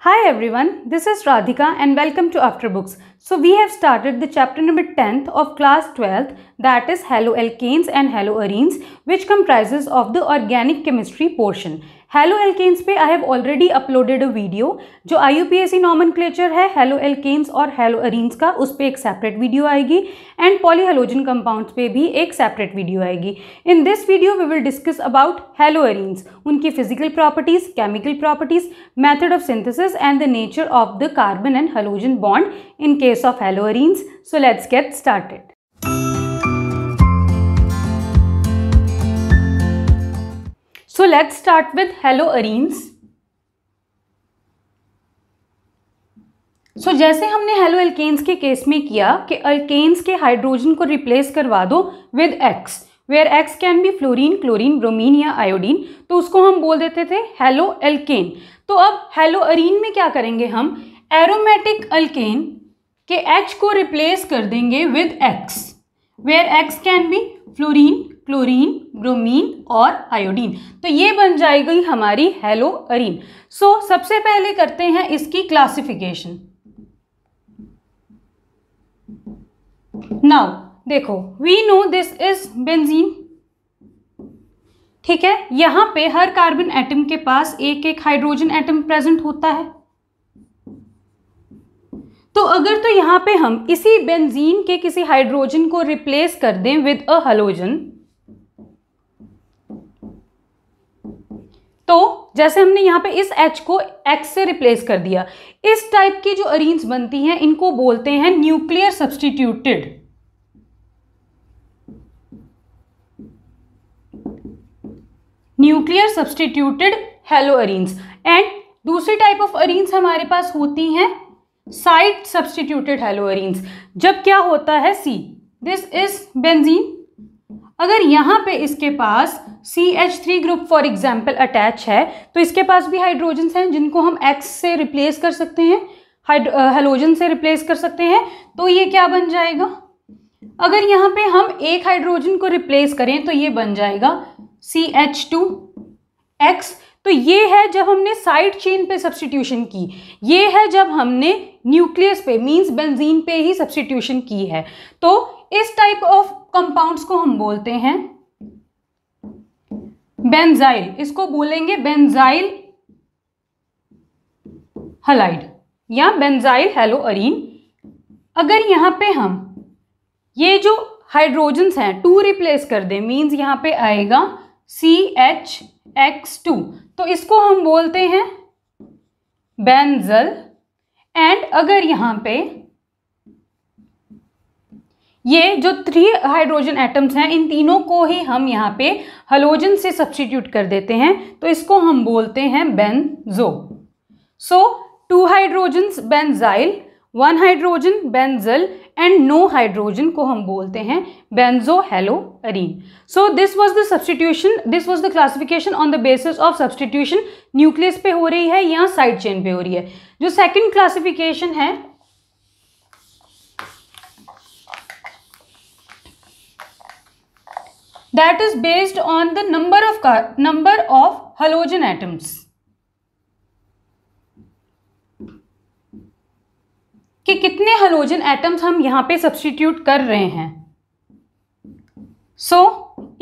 Hi everyone, this is Radhika and welcome to After Books. So we have started the chapter number 10th of class 12th, that is haloalkanes and haloarenes, which comprises of the organic chemistry portion. haloalkanes पे I have already uploaded a video जो IUPAC nomenclature है haloalkanes और haloarenes का, उस पे एक separate video आएगी and polyhalogen compounds पे भी एक separate video आएगी. In this video we will discuss about haloarenes, उनकी physical properties, chemical properties, method of synthesis and the nature of the carbon and halogen bond in case of haloarenes. So let's get started. So let's start with haloarenes. So जैसे हमने haloalkanes के case में किया कि alkanes के hydrogen को replace करवा दो with X, where X can be fluorine, chlorine, bromine या आयोडीन, तो उसको हम बोल देते थे haloalkane. तो अब haloarene में क्या करेंगे हम? एरोमेटिक अल्केन के H को रिप्लेस कर देंगे with X, where X can be fluorine, chlorine, bromine और आयोडीन. तो ये बन जाएगी हमारी हेलोअरीन. सो सबसे पहले करते हैं इसकी क्लासिफिकेशन. नाउ देखो, we know this is benzene. ठीक है, यहां पे हर कार्बन एटम के पास एक एक हाइड्रोजन एटम प्रेजेंट होता है. तो अगर तो यहां पे हम इसी बेंजीन के किसी हाइड्रोजन को रिप्लेस कर दें विद अ हैलोजन, तो जैसे हमने यहां पे इस H को X से रिप्लेस कर दिया, इस टाइप की जो अरीन्स बनती हैं इनको बोलते हैं nuclear substituted. Nuclear substituted haloarenes. And दूसरी टाइप ऑफ अरीन्स हमारे पास होती हैं साइड सब्स्टिट्यूटेड हेलोअरीन्स. जब क्या होता है C, दिस इज बेंजीन, अगर यहाँ पे इसके पास CH3 group for example attach है तो इसके पास भी हाइड्रोजन्स हैं जिनको हम X से रिप्लेस कर सकते हैं, हेलोजन से रिप्लेस कर सकते हैं. तो ये क्या बन जाएगा? अगर यहाँ पे हम एक हाइड्रोजन को रिप्लेस करें तो ये बन जाएगा CH2X. तो ये है जब हमने साइड चेन पे सब्स्टिट्यूशन की, ये है जब हमने न्यूक्लियस पे मींस बेंजीन पे ही सब्स्टिट्यूशन की है. तो इस टाइप ऑफ कंपाउंड्स को हम बोलते हैं बेंजाइल. इसको बोलेंगे बेंजाइल हलाइड या बेंजाइल हेलोअरीन. अगर यहां पे हम ये जो हाइड्रोजन्स हैं 2 रिप्लेस कर दें, मींस यहां पे आएगा CHX2, तो इसको हम बोलते हैं बेंजल. एंड अगर यहां पे ये जो 3 हाइड्रोजन एटम्स हैं इन तीनों को ही हम यहाँ पे हलोजन से सब्स्टिट्यूट कर देते हैं तो इसको हम बोलते हैं benzo. So 2 hydrogens benzyl, 1 hydrogen benzal and no hydrogen को हम बोलते हैं benzo haloarene. So this was the substitution, this was the classification on the basis of substitution. Nucleus पे हो रही है या साइड चेन पे हो रही है. जो सेकंड क्लासिफिकेशन है that is based on the number of halogen atoms. कि कितने हलोजन एटम्स हम यहां पे सब्स्टिट्यूट कर रहे हैं. सो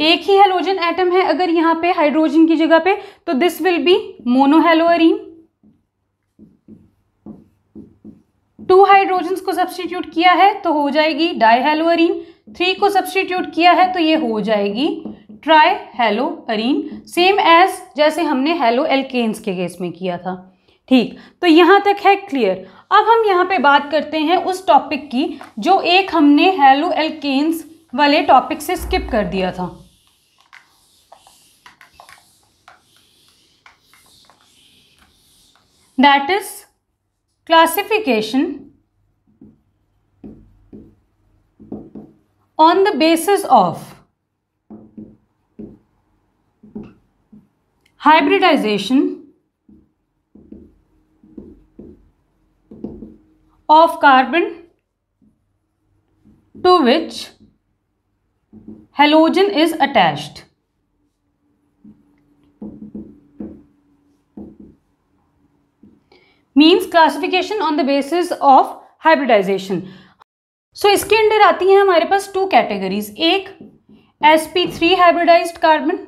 एक ही हलोजन एटम है अगर यहां पे हाइड्रोजन की जगह पे, तो दिस विल बी मोनोहेलोअरीन. 2 हाइड्रोजन्स को सब्स्टिट्यूट किया है तो हो जाएगी डाइहेलोअरीन. 3 को सब्स्टिट्यूट किया है तो ये हो जाएगी ट्राइहेलोअरीन, सेम एज जैसे हमने हेलोएल्केन्स के केस में किया था. ठीक, तो यहाँ तक है क्लियर. अब हम यहाँ पे बात करते हैं उस टॉपिक की जो एक हमने हेलोएल्केन्स वाले टॉपिक से स्किप कर दिया था. That is classification on the basis of hybridization of carbon to which halogen is attached. Means classification on the basis of hybridization. So इसके अंदर आती हैं हमारे पास 2 कैटेगरीज, एक sp3 हाइब्रिडाइज्ड कार्बन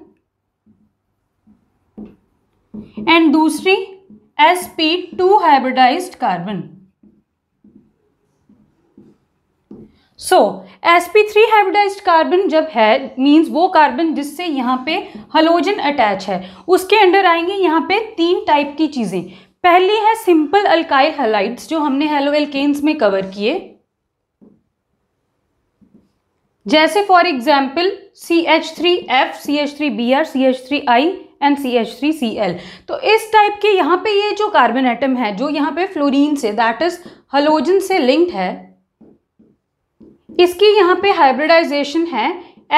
एंड दूसरी sp2 हाइब्रिडाइज्ड कार्बन। सो sp3 hybridized carbon जब है means वो कार्बन जिससे यहाँ पे हलोजन अटैच है, उसके अंडर आएंगे यहाँ पे 3 टाइप की चीजें। पहली है सिंपल अल्काइल हैलाइड्स जो हमने हेलोएल्केन्स में कवर किए, जैसे for example CH3F, CH3Br, CH3I and CH3Cl। तो इस टाइप के यहाँ पे ये जो कार्बन एटम है जो यहाँ पे फ्लोरीन से दैट इज हलोजन से लिंक्ड है, इसकी यहाँ पे हाइब्रिडाइजेशन है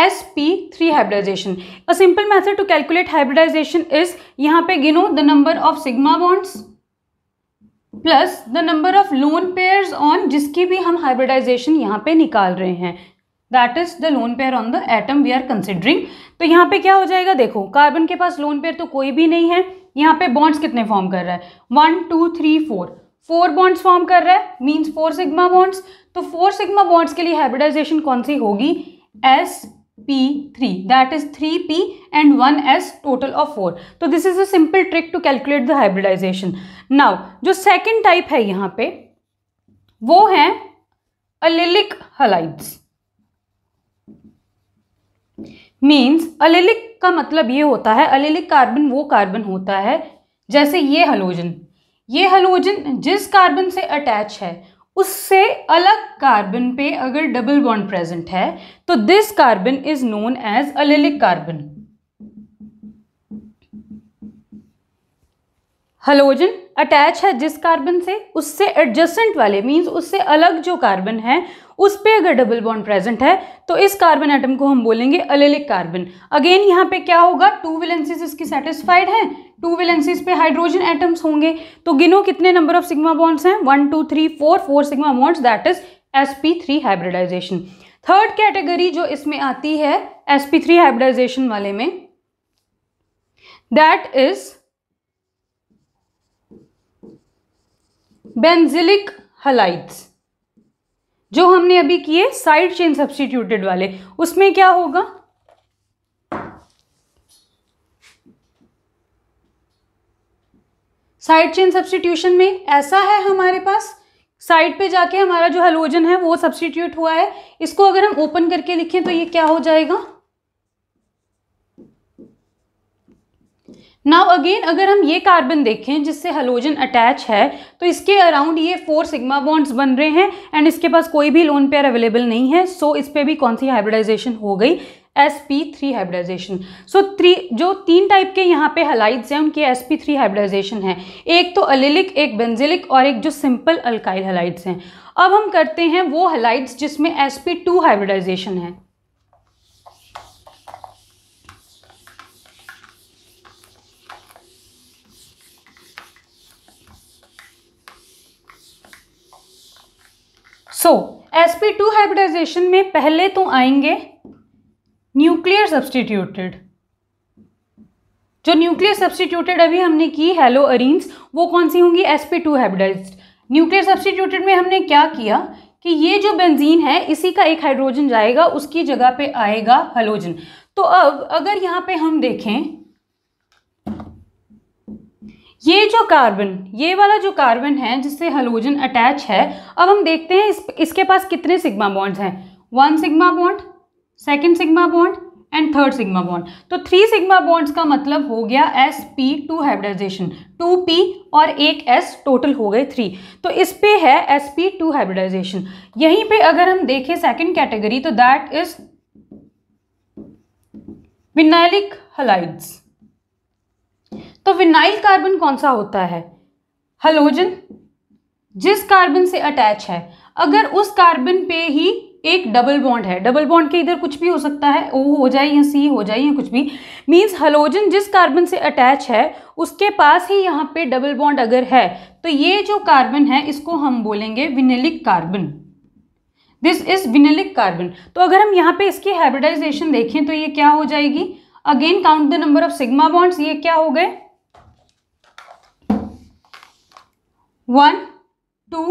sp3 hybridization. A simple method to calculate hybridization is, यहाँ पे गिनो the number of sigma bonds plus the number of lone pairs on जिसकी भी हम हाइब्रिडाइजेशन यहाँ पे निकाल रहे हैं, that is the lone pair on the atom we are considering. तो यहाँ पे क्या हो जाएगा, देखो कार्बन के पास लोन पेयर तो कोई भी नहीं है, यहाँ पे बॉन्ड्स कितने फॉर्म कर रहा है 1 2 3 4 बॉन्ड्स फॉर्म कर रहा है, मीन्स 4 सिग्मा बॉन्ड्स। तो 4 सिग्मा बॉन्ड्स के लिए हाइब्रिडाइजेशन कौन सी होगी, sp3 that is 3p and 1s total of 4। तो this is a simple trick to calculate the hybridization. Now जो सेकेंड टाइप है यहाँ पे वो है अलिलिक हलाइड्स। मीन्स अलिलिक का मतलब ये होता है, अलिलिक कार्बन वो कार्बन होता है जैसे ये हलोजन जिस कार्बन से अटैच है उससे अलग कार्बन पे अगर डबल बॉन्ड प्रेजेंट है तो this carbon is known as allylic carbon. Halogen attach है जिस कार्बन से, उससे एडजेसेंट वाले मीन्स उससे अलग जो कार्बन है उस पे अगर डबल बॉन्ड प्रेजेंट है तो इस कार्बन एटम को हम बोलेंगे अलिलिक कार्बन। अगेन यहाँ पे क्या होगा, 2 वैलेंसीज इसकी सेटिस्फाइड हैं, 2 वैलेंसीज पे हाइड्रोजन एटम्स होंगे। तो गिनो कितने नंबर ऑफ सिग्मा बॉन्ड्स हैं 1 2 3 4 sigma bonds, that is sp3 hybridization. Third category जो इसमें आती है sp3 हाइब्रिडाइजेशन वाले में, दैट इज बेंजिलिक हलाइड्स। जो हमने अभी किए साइड चेन सब्स्टिट्यूटेड वाले, उसमें क्या होगा, साइड चेन सब्स्टिट्यूशन में ऐसा है हमारे पास साइड पे जाके हमारा जो हेलोजन है वो सब्स्टिट्यूट हुआ है, इसको अगर हम ओपन करके लिखें तो ये क्या हो जाएगा। नाउ अगेन अगर हम ये कार्बन देखें जिससे हेलोजन अटैच है तो इसके अराउंड ये 4 सिग्मा बॉन्ड्स बन रहे हैं एंड इसके पास कोई भी लोन पेयर अवेलेबल नहीं है। सो इस पे भी कौन सी हाइब्रिडाइजेशन हो गई, sp3 हाइब्रिडाइजेशन। सो 3 टाइप के यहाँ पे हलाइड्स हैं उनकी sp3 हाइब्रिडाइजेशन है, एक तो अलिलिक, एक बेंजिलिक और एक जो सिंपल अल्काइल हलाइड्स हैं। अब हम करते हैं वो हलाइड्स जिसमें sp2 हाइब्रिडाइजेशन है। सो sp2 हाइब्रिडाइजेशन में पहले तो आएंगे न्यूक्लियर सब्स्टिट्यूटेड। जो न्यूक्लियर सब्स्टिट्यूटेड अभी हमने की हेलो अरीन्स, वो कौन सी होंगी, sp2 हाइब्रिडाइज्ड। न्यूक्लियर सब्स्टिट्यूटेड में हमने क्या किया कि ये जो बेंजीन है इसी का एक हाइड्रोजन जाएगा, उसकी जगह पे आएगा हेलोजन। तो अब अगर यहाँ पे हम देखें ये जो कार्बन, ये वाला जो कार्बन है जिससे हेलोजन अटैच है, अब हम देखते हैं इसके पास कितने सिग्मा बॉन्ड्स हैं, 1 sigma bond, 2 sigma bond and 3 sigma bond. तो 3 सिग्मा बॉन्ड्स का मतलब हो गया sp2 हाइब्रिडाइजेशन, 2p और एक s टोटल हो गए 3। तो इस पे है sp2 हाइब्रिडाइजेशन। यहीं पे अगर हम देखें सेकंड कैटेगरी तो दैट इज विनाइलिक हलाइड्स। तो विनाइल कार्बन कौन सा होता है, हेलोजन जिस कार्बन से अटैच है, अगर उस कार्बन पे ही एक डबल बॉन्ड है, डबल बॉन्ड के इधर कुछ भी हो सकता है, O हो जाए या C हो जाए या कुछ भी, मीन्स हेलोजन जिस कार्बन से अटैच है उसके पास ही यहाँ पे डबल बॉन्ड अगर है तो ये जो कार्बन है इसको हम बोलेंगे vinylic carbon. This is vinylic carbon. तो अगर हम यहाँ पे इसकी हाइब्रिडाइजेशन देखें तो ये क्या हो जाएगी, again count the number of sigma bonds, ये क्या हो गए 1 2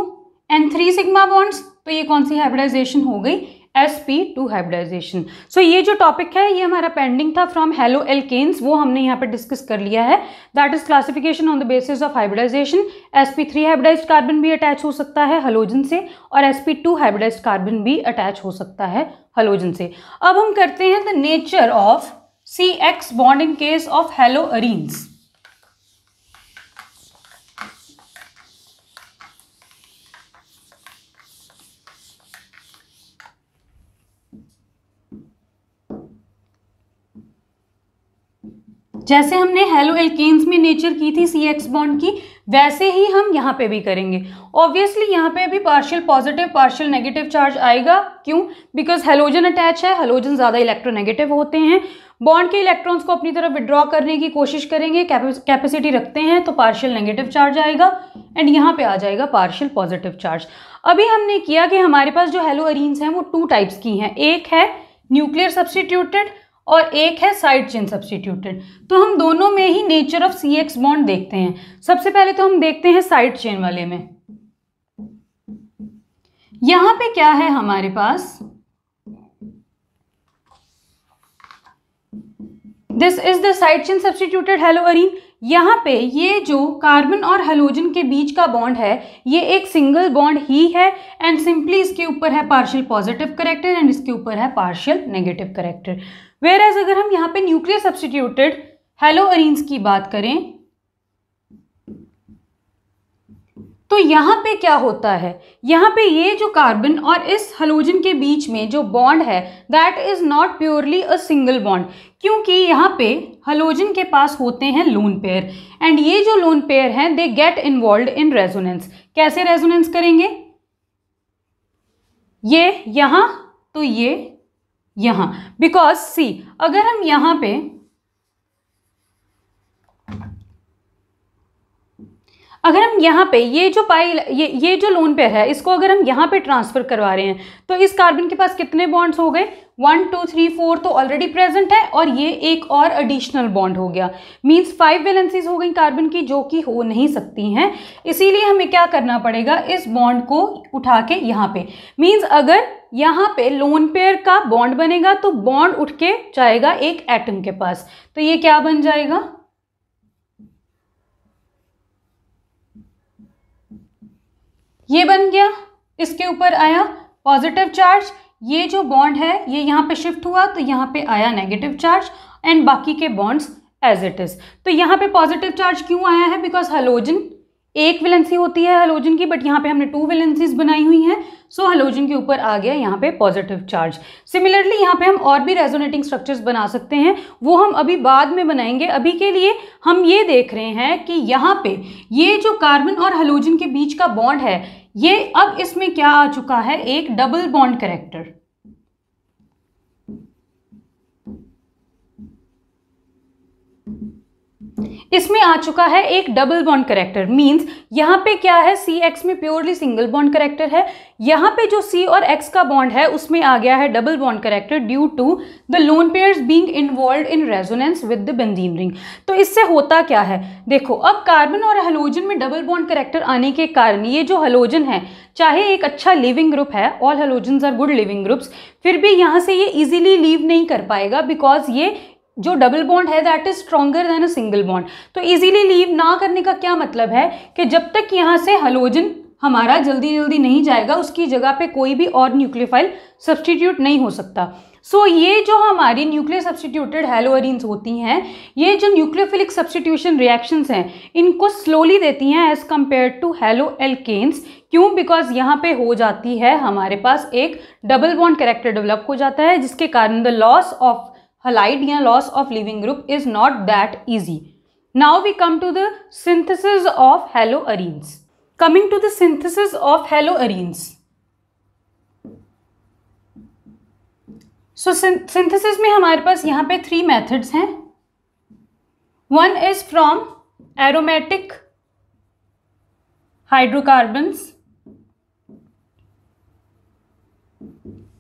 एंड 3 सिग्मा बॉन्ड्स, तो ये कौन सी हाइब्रिडाइजेशन हो गई, sp2 हाइब्रिडाइजेशन। सो ये जो टॉपिक है ये हमारा पेंडिंग था फ्रॉम हेलो एल्केन्स, वो हमने यहाँ पे डिस्कस कर लिया है। That is classification on the basis of hybridization. sp3 hybridized carbon भी अटैच हो सकता है हलोजन से और sp2 हाइब्रिडाइज्ड कार्बन भी अटैच हो सकता है हलोजन से। अब हम करते हैं the nature of CX bond in case of haloarenes. जैसे हमने हेलो एल्केन्स में नेचर की थी CX बॉन्ड की, वैसे ही हम यहाँ पे भी करेंगे। ऑब्वियसली यहाँ पे भी partial positive partial negative charge आएगा। क्यों? बिकॉज हेलोजन अटैच है, हेलोजन ज़्यादा इलेक्ट्रोनेगेटिव होते हैं, बॉन्ड के इलेक्ट्रॉन्स को अपनी तरफ विड्रॉ करने की कोशिश करेंगे, कैपेसिटी रखते हैं, तो पार्शियल नेगेटिव चार्ज आएगा एंड यहाँ पे आ जाएगा पार्शियल पॉजिटिव चार्ज। अभी हमने किया कि हमारे पास जो हेलोअरीन्स हैं वो 2 टाइप्स की हैं, एक है न्यूक्लियर सब्स्टिट्यूटेड और एक है साइड चेन सब्स्टिट्यूटेड। तो हम दोनों में ही नेचर ऑफ CX बॉन्ड देखते हैं। सबसे पहले तो हम देखते हैं साइड चेन वाले में। यहां पे क्या है हमारे पास, this is the side chain substituted haloarene. यहाँ पे ये जो कार्बन और हेलोजन के बीच का बॉन्ड है ये एक सिंगल बॉन्ड ही है एंड सिंपली इसके ऊपर है पार्शियल पॉजिटिव करेक्टर एंड इसके ऊपर है partial negative character. Where as अगर हम यहाँ पे न्यूक्लियर सब्स्टिट्यूटेड हेलोअरीन्स की बात करें तो यहाँ पे क्या होता है, यहाँ पे ये जो कार्बन और इस हेलोजन के बीच में जो बॉन्ड है that is not purely a single bond, क्योंकि यहाँ पे हेलोजन के पास होते हैं लोन पेयर एंड ये जो लोन पेयर हैं they get involved in resonance. कैसे रेजोनेंस करेंगे, ये यहाँ तो ये यहाँ, बिकॉज सी अगर हम यहाँ पे ये जो ये जो लोन पेयर है इसको अगर हम यहाँ पे ट्रांसफर करवा रहे हैं तो इस कार्बन के पास कितने बॉन्ड्स हो गए, 1 2 3 4 तो ऑलरेडी प्रेजेंट है और ये एक और एडिशनल बॉन्ड हो गया, मींस 5 वैलेंसीज हो गई कार्बन की जो कि हो नहीं सकती हैं। इसीलिए हमें क्या करना पड़ेगा, इस बॉन्ड को उठा के यहाँ पे, मींस अगर यहाँ पे लोन पेयर का बॉन्ड बनेगा तो बॉन्ड उठ के जाएगा एक एटम के पास, तो ये क्या बन जाएगा, ये बन गया, इसके ऊपर आया पॉजिटिव चार्ज, ये जो बॉन्ड है ये यहाँ पे शिफ्ट हुआ तो यहाँ पे आया नेगेटिव चार्ज एंड बाकी के बॉन्ड्स एज इट इज। तो यहाँ पे पॉजिटिव चार्ज क्यों आया है, बिकॉज हेलोजन एक वैलेंसी होती है हेलोजन की, बट यहाँ पे हमने 2 वैलेंसीज बनाई हुई हैं, सो हेलोजन के ऊपर आ गया यहाँ पे पॉजिटिव चार्ज। सिमिलरली यहाँ पे हम और भी रेजोनेटिंग स्ट्रक्चर्स बना सकते हैं, वो हम अभी बाद में बनाएंगे। अभी के लिए हम ये देख रहे हैं कि यहाँ पे ये जो कार्बन और हेलोजन के बीच का बॉन्ड है ये अब इसमें क्या आ चुका है, एक डबल बॉन्ड कैरेक्टर। इसमें आ चुका है एक डबल बॉन्ड करेक्टर, मींस यहाँ पे क्या है, CX में प्योरली सिंगल बॉन्ड करेक्टर है, यहाँ पे जो C और X का बॉन्ड है उसमें आ गया है double bond character due to the lone pairs being involved in resonance with the benzene ring. तो इससे होता क्या है, देखो अब कार्बन और हेलोजन में डबल बॉन्ड करेक्टर आने के कारण ये जो हेलोजन है चाहे एक अच्छा लिविंग ग्रुप है, all halogens are good leaving groups, फिर भी यहाँ से ये इजीली लीव नहीं कर पाएगा, बिकॉज ये जो डबल बॉन्ड है that is stronger than a single bond. तो इजीली लीव ना करने का क्या मतलब है कि जब तक यहाँ से हेलोजन हमारा जल्दी जल्दी नहीं जाएगा उसकी जगह पे कोई भी और न्यूक्लियोफाइल सब्स्टिट्यूट नहीं हो सकता। सो ये जो हमारी न्यूक्लियर सब्स्टिट्यूटेड हेलोअरीन्स होती हैं ये जो न्यूक्लियोफिलिक सब्स्टिट्यूशन रिएक्शंस हैं इनको स्लोली देती हैं as compared to haloalkanes. क्यों? बिकॉज यहाँ पे हो जाती है हमारे पास एक डबल बॉन्ड कैरेक्टर डेवलप हो जाता है जिसके कारण द लॉस ऑफ halide या loss of living group is not that easy. Now we come to the synthesis of haloarenes. Coming to the synthesis of haloarenes. So synthesis में हमारे पास यहाँ पे 3 methods हैं. One is from aromatic hydrocarbons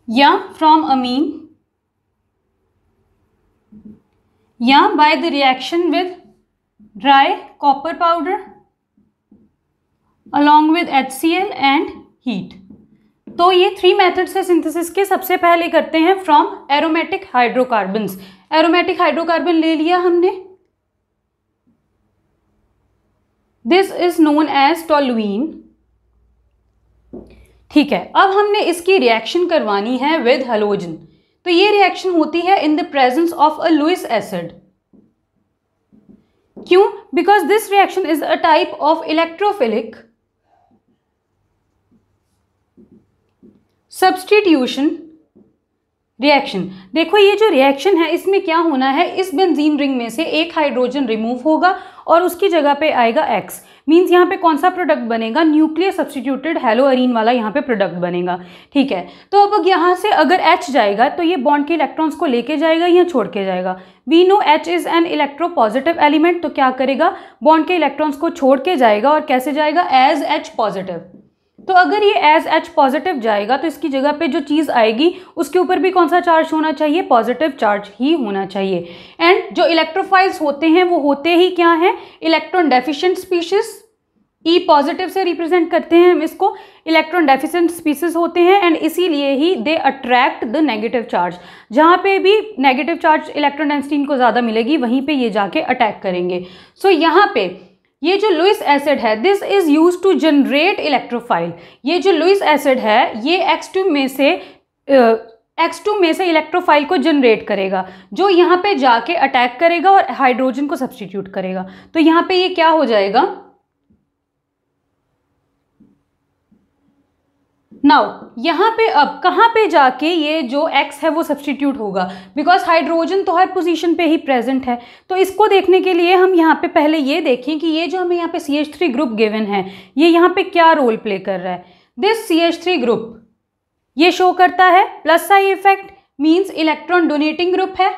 या from amine या by the reaction with dry copper powder along with HCl and heat। तो ये 3 methods है सिंथेसिस के। सबसे पहले करते हैं from aromatic hydrocarbons. Aromatic hydrocarbon ले लिया हमने, this is known as toluene. ठीक है, अब हमने इसकी रिएक्शन करवानी है विद हैलोजन। तो ये रिएक्शन होती है in the presence of a Lewis acid. क्यों? Because this reaction is a type of electrophilic substitution reaction. देखो ये जो रिएक्शन है इसमें क्या होना है, इस बेंजीन रिंग में से एक हाइड्रोजन रिमूव होगा और उसकी जगह पे आएगा X। मीन्स यहाँ पे कौन सा प्रोडक्ट बनेगा, न्यूक्लियर सब्स्टिट्यूटेड हेलोअरीन वाला यहाँ पे प्रोडक्ट बनेगा। ठीक है, तो अब यहाँ से अगर H जाएगा तो ये बॉन्ड के इलेक्ट्रॉन्स को लेके जाएगा या छोड़ के जाएगा। We know H is an electropositive element, तो क्या करेगा, बॉन्ड के इलेक्ट्रॉन्स को छोड़ के जाएगा। और कैसे जाएगा, एज H पॉजिटिव। तो अगर ये एज H पॉजिटिव जाएगा तो इसकी जगह पे जो चीज़ आएगी उसके ऊपर भी कौन सा चार्ज होना चाहिए, पॉजिटिव चार्ज ही होना चाहिए। एंड जो इलेक्ट्रोफाइल्स होते हैं वो होते ही क्या हैं, इलेक्ट्रॉन डेफिशिएंट स्पीशीज। ई पॉजिटिव से रिप्रेजेंट करते हैं हम इसको, इलेक्ट्रॉन डेफिशिएंट स्पीशीज होते हैं। एंड इसीलिए ही they attract the negative charge. जहाँ पे भी नेगेटिव चार्ज इलेक्ट्रॉन डेंसिटी इनको ज़्यादा मिलेगी वहीं पे ये जाके अटैक करेंगे। सो यहाँ पे ये जो लुईस एसिड है, this is use to generate electrophile. ये जो लुईस एसिड है ये X2 में से इलेक्ट्रोफाइल को जनरेट करेगा, जो यहाँ पे जाके अटैक करेगा और हाइड्रोजन को सब्स्टिट्यूट करेगा। तो यहाँ पे ये क्या हो जाएगा, नाउ यहाँ पे अब कहाँ पे जाके ये जो X है वो सब्स्टिट्यूट होगा, बिकॉज हाइड्रोजन तो हर पोजीशन पे ही प्रेजेंट है। तो इसको देखने के लिए हम यहाँ पे पहले ये देखें कि ये जो हमें यहाँ पे CH3 ग्रुप गिवन है ये यहाँ पे क्या रोल प्ले कर रहा है। दिस CH3 ग्रुप ये शो करता है plus sign effect, means electron donating group है।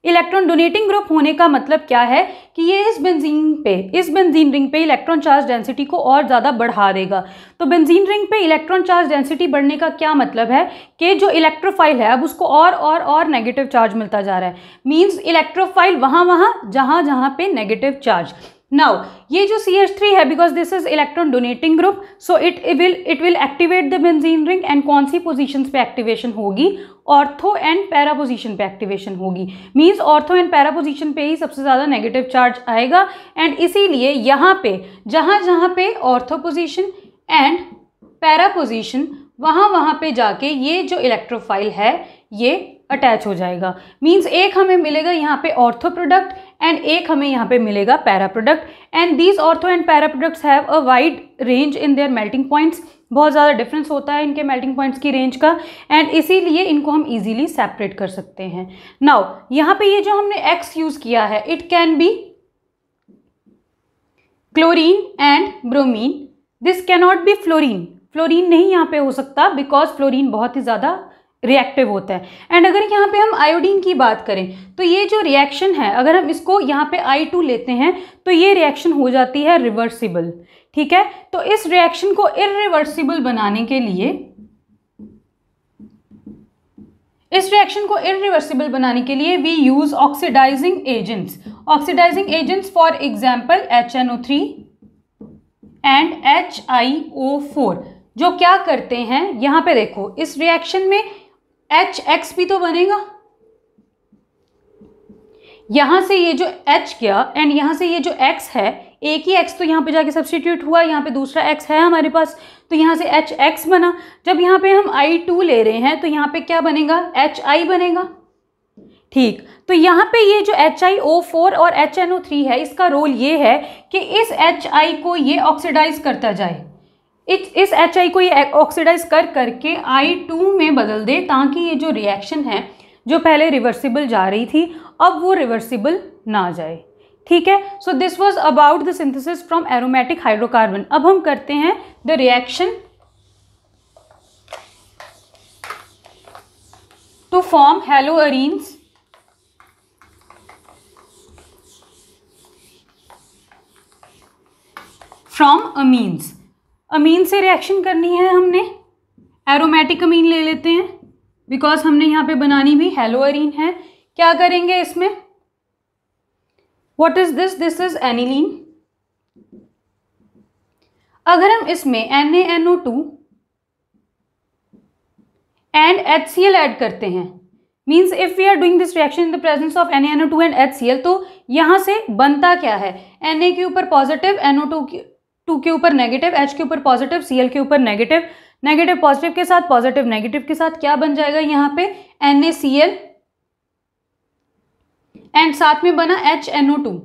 इलेक्ट्रॉन डोनेटिंग ग्रुप होने का मतलब क्या है कि ये इस बेंजीन रिंग पे इलेक्ट्रॉन चार्ज डेंसिटी को और ज़्यादा बढ़ा देगा। तो बेंजीन रिंग पे इलेक्ट्रॉन चार्ज डेंसिटी बढ़ने का क्या मतलब है कि जो इलेक्ट्रोफाइल है अब उसको और नेगेटिव चार्ज मिलता जा रहा है। मीन्स इलेक्ट्रोफाइल वहाँ जहाँ पे नेगेटिव चार्ज। नाउ ये जो CH3 है, because this is electron donating group, so it will activate the benzene ring. And कौन सी पोजीशंस पे एक्टिवेशन होगी, ऑर्थो एंड पैरा पोजीशन पे एक्टिवेशन होगी। Means ortho and para position पे ही सबसे ज़्यादा नेगेटिव चार्ज आएगा। एंड इसीलिए यहाँ पे जहाँ पे ortho position and para position वहाँ पे जाके ये जो इलेक्ट्रोफाइल है ये अटैच हो जाएगा। मीन्स एक हमें मिलेगा यहाँ पे ऑर्थो प्रोडक्ट एंड एक हमें यहाँ पे मिलेगा para product. And these ortho and para products have a wide range in their melting points. बहुत ज़्यादा डिफरेंस होता है इनके मेल्टिंग पॉइंट्स की रेंज का, एंड इसीलिए इनको हम इजीली सेपरेट कर सकते हैं। नाउ यहाँ पे ये जो हमने X यूज़ किया है, it can be chlorine and bromine, this cannot be fluorine. Fluorine नहीं यहाँ पे हो सकता बिकॉज फ्लोरीन बहुत ही ज़्यादा रिएक्टिव होता है। एंड अगर यहाँ पे हम आयोडीन की बात करें तो ये जो रिएक्शन है, अगर हम इसको यहाँ पे I2 लेते हैं तो ये रिएक्शन हो जाती है रिवर्सिबल। ठीक है, तो इस रिएक्शन को इरिवर्सिबल बनाने के लिए we use oxidizing agents for example HNO3 and HiO4, जो क्या करते हैं, यहाँ पे देखो इस रिएक्शन में HX भी तो बनेगा। यहाँ से ये जो H गया एंड यहाँ से ये जो X है, एक ही X तो यहाँ पे जाके सब्स्टिट्यूट हुआ, यहाँ पे दूसरा X है हमारे पास, तो यहाँ से HX बना। जब यहाँ पे हम I2 ले रहे हैं तो यहाँ पे क्या बनेगा, HI बनेगा। ठीक, तो यहाँ पे ये जो HiO4 और HNO3 है, इसका रोल ये है कि इस HI को ये ऑक्सीडाइज करता जाए, इस HI को ये ऑक्सीडाइज करके I2 में बदल दे, ताकि ये जो रिएक्शन है जो पहले रिवर्सिबल जा रही थी अब वो रिवर्सिबल ना जाए। ठीक है, so this was about the synthesis from aromatic hydrocarbon. अब हम करते हैं the reaction to form haloarenes from amines. Amine से रिएक्शन करनी है हमने, एरोमेटिक अमीन ले लेते हैं बिकॉज हमने यहाँ पे बनानी भी हेलोअरीन है। क्या करेंगे इसमें, what is this, this is aniline. अगर हम इसमें NaNO2 एंड HCl ऐड करते हैं, means if we are doing this reaction in the presence of NaNO2 and HCl, तो यहाँ से बनता क्या है, Na के ऊपर पॉजिटिव, NO2 के ऊपर नेगेटिव, H के ऊपर पॉजिटिव, Cl के ऊपर नेगेटिव, नेगेटिव पॉजिटिव के साथ, पॉजिटिव नेगेटिव के साथ क्या बन जाएगा यहाँ पे NaCl एंड साथ में बना HNO2।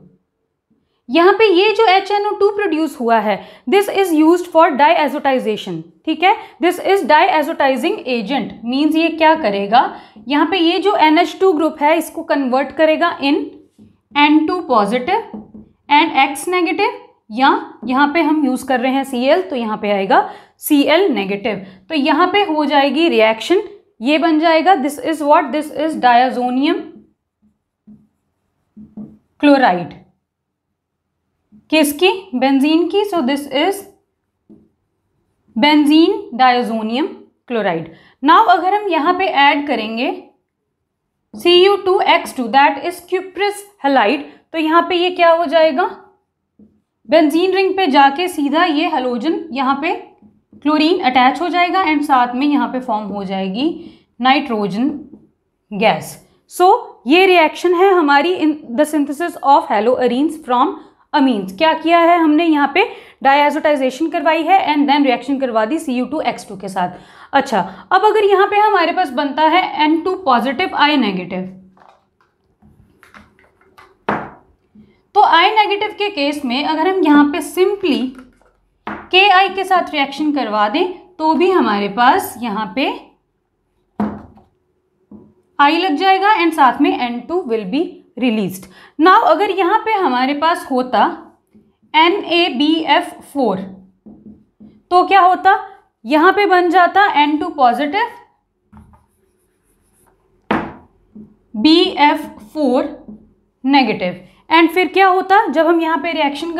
यहाँ पे ये जो HNO2 प्रोड्यूस हुआ है, दिस इज यूज्ड फॉर डाईएजोटाइजेशन, ठीक है, दिस इज डाईएजोटाइजिंग एजेंट, मीन्स ये क्या करेगा, यहाँ पे ये जो NH2 ग्रुप है इसको कन्वर्ट करेगा इन N2 positive and X negative, या यहाँ पे हम यूज कर रहे हैं Cl तो यहाँ पे आएगा Cl नेगेटिव, तो यहाँ पे हो जाएगी रिएक्शन, ये बन जाएगा, this is what, this is diazonium chloride, किसकी, बेंजीन की, सो this is benzene diazonium chloride. Now अगर हम यहाँ पे ऐड करेंगे Cu2X2 that is cuprous halide, तो यहाँ पे ये क्या हो जाएगा, बेंजीन रिंग पे जाके सीधा ये हेलोजन यहाँ पे क्लोरीन अटैच हो जाएगा एंड साथ में यहाँ पे फॉर्म हो जाएगी नाइट्रोजन गैस। सो ये रिएक्शन है हमारी in the synthesis of haloarenes from amines. क्या किया है हमने, यहाँ पे डायएजोटाइजेशन करवाई है एंड देन रिएक्शन करवा दी Cu2X2 के साथ। अच्छा, अब अगर यहाँ पे हमारे पास बनता है N2 पॉजिटिव I नेगेटिव, तो I नेगेटिव के केस में अगर हम यहाँ पे सिंपली Ki के साथ रिएक्शन करवा दें तो भी हमारे पास यहाँ पे I लग जाएगा एंड साथ में N2 will be released. Now अगर यहाँ पे हमारे पास होता NaBF4 तो क्या होता, यहाँ पे बन जाता N2 positive BF4 negative, and फिर क्या होता जब हम यहाँ पे रिएक्शन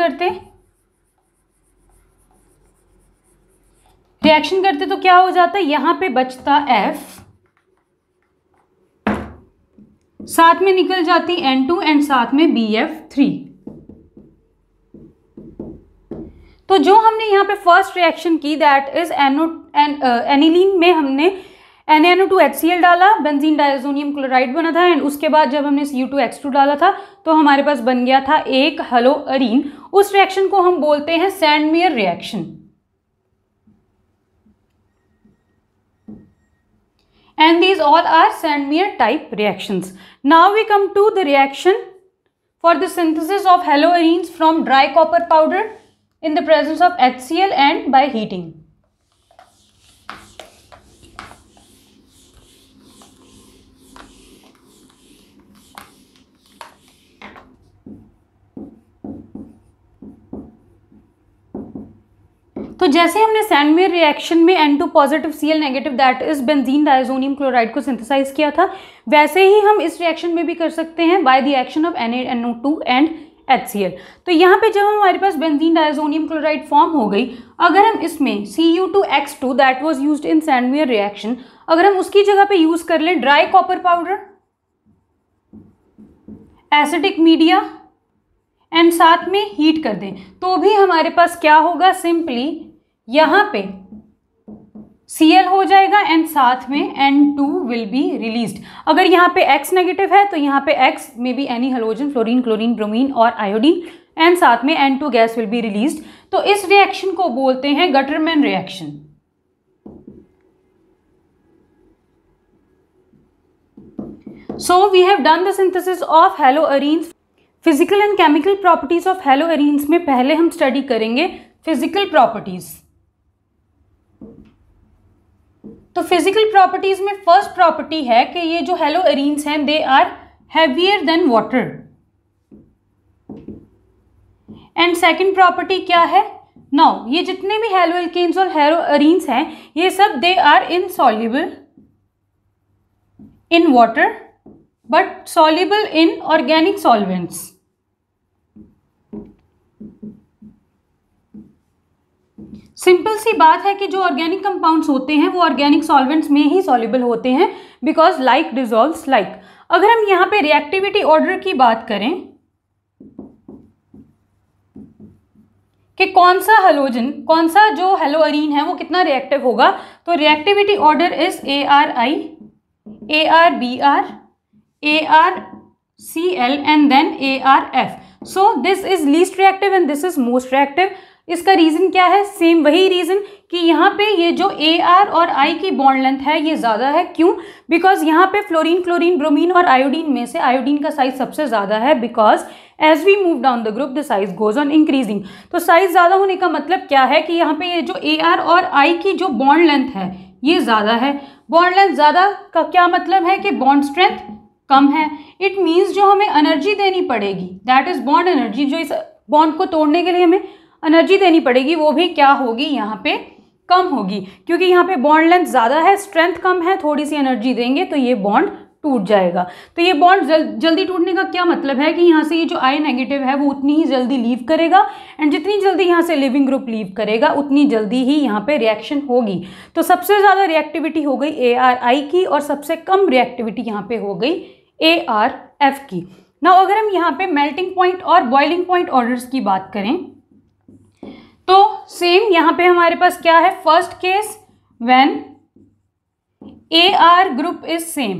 करते तो क्या हो जाता, यहाँ पे बचता F, साथ में निकल जाती N2 एंड साथ में BF3। तो जो हमने यहाँ पे फर्स्ट रिएक्शन की दैट इज एनिलीन में हमने NaNO2HCl डाला, बेंजीन डायजोनियम क्लोराइड बना था एंड उसके बाद जब हमने Cu2X2 डाला था तो हमारे पास बन गया था एक हेलोअरीन। उस रिएक्शन को हम बोलते हैं Sandmeyer reaction. And these all are Sandmeyer type reactions. Now we come to the reaction for the synthesis of haloarenes from dry copper powder in the presence of HCl and by heating. तो जैसे हमने Sandmeyer reaction में N2 positive Cl negative that is benzene diazonium chloride को synthesise किया था, वैसे ही हम इस रिएक्शन में भी कर सकते हैं by the action of NaNO2 and HCl। तो यहाँ पे जब हमारे पास बेंजीन डायजोनियम क्लोराइड फॉर्म हो गई, अगर हम इसमें Cu2X2 that was used in Sandmeyer reaction, अगर हम उसकी जगह पे यूज कर लें dry copper powder, acidic media and साथ में हीट कर दें, तो भी हमारे पास क्या होगा, सिंपली यहाँ पे Cl हो जाएगा एंड साथ में N2 विल बी रिलीज्ड। अगर यहाँ पे X नेगेटिव है तो यहाँ पे X में be any halogen, fluorine, chlorine, bromine और आयोडीन एंड साथ में N2 gas will be released. तो इस रिएक्शन को बोलते हैं Gattermann reaction. So we have done the synthesis of haloarenes. Physical and chemical properties of haloarenes में पहले हम स्टडी करेंगे फिजिकल प्रॉपर्टीज। तो फिजिकल प्रॉपर्टीज में फर्स्ट प्रॉपर्टी है कि ये जो हेलोअरीन्स हैं they are heavier than water, and second property क्या है, नाउ ये जितने भी हेलोअल्केन्स और हेलोअरीन्स हैं ये सब they are insoluble in water but soluble in organic solvents. Simple सी बात है कि जो ऑर्गेनिक कंपाउंड्स होते हैं वो ऑर्गेनिक सॉल्वेंट्स में ही सॉल्युबल होते हैं बिकॉज लाइक डिजॉल्व्स लाइक। अगर हम यहाँ पे रिएक्टिविटी ऑर्डर की बात करें कि कौन सा हेलोजन, कौन सा जो हेलोअरीन है वो कितना रिएक्टिव होगा। तो reactivity order is ARI, ARBR, ARCL and then ARF. So this is least reactive and this is most reactive. इसका रीजन क्या है? सेम वही रीजन कि यहाँ पे ये जो AR और I की बॉन्ड लेंथ है ये ज़्यादा है. क्यों? बिकॉज यहाँ पे फ्लोरीन, क्लोरीन, ब्रोमीन और आयोडीन में से आयोडीन का साइज सबसे ज़्यादा है. Because as we move down the group the size goes on increasing. तो साइज ज़्यादा होने का मतलब क्या है कि यहाँ पे ये जो AR और I की जो बॉन्ड लेंथ है ये ज़्यादा है. बॉन्ड लेंथ ज़्यादा का क्या मतलब है कि बॉन्ड स्ट्रेंथ कम है. इट मीन्स जो हमें एनर्जी देनी पड़ेगी, दैट इज बॉन्ड एनर्जी, जो इस बॉन्ड को तोड़ने के लिए हमें एनर्जी देनी पड़ेगी, वो भी क्या होगी? यहाँ पे कम होगी. क्योंकि यहाँ पे बॉन्ड लेंथ ज़्यादा है, स्ट्रेंथ कम है, थोड़ी सी एनर्जी देंगे तो ये बॉन्ड टूट जाएगा. तो ये बॉन्ड जल्दी टूटने का क्या मतलब है कि यहाँ से ये जो I नेगेटिव है वो उतनी ही जल्दी लीव करेगा. एंड जितनी जल्दी यहाँ से लिविंग ग्रुप लीव करेगा उतनी जल्दी ही यहाँ पे रिएक्शन होगी. तो सबसे ज़्यादा रिएक्टिविटी हो गई ARI की और सबसे कम रिएक्टिविटी यहाँ पे हो गई ARF की. नाउ अगर हम यहाँ पे मेल्टिंग पॉइंट और बॉइलिंग पॉइंट ऑर्डर्स की बात करें तो सेम यहाँ पे हमारे पास क्या है? First case when AR group is same.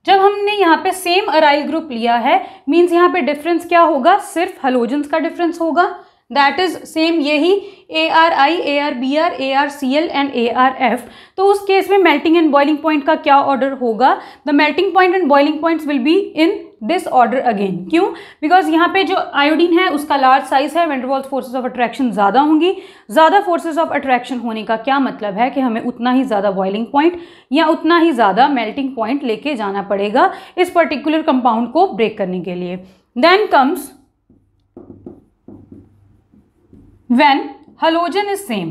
जब हमने यहाँ पे सेम अराइल ग्रुप लिया है मीन्स यहाँ पे डिफरेंस क्या होगा? सिर्फ हेलोजेंस का डिफरेंस होगा. दैट इज सेम यही ARI, ARBR, ARCL and ARF. तो उस केस में मेल्टिंग एंड बॉइलिंग पॉइंट का क्या ऑर्डर होगा? The melting point and boiling points will be in this order again. क्यों? बिकॉज यहाँ पे जो आयोडीन है उसका लार्ज साइज है, van der Waals forces of attraction ज़्यादा होंगी. ज़्यादा फोर्सेज ऑफ अट्रैक्शन होने का क्या मतलब है कि हमें उतना ही ज़्यादा बॉइलिंग पॉइंट या उतना ही ज़्यादा मेल्टिंग पॉइंट लेके जाना पड़ेगा इस पर्टिकुलर कंपाउंड को ब्रेक करने के लिए. Then comes when halogen is same.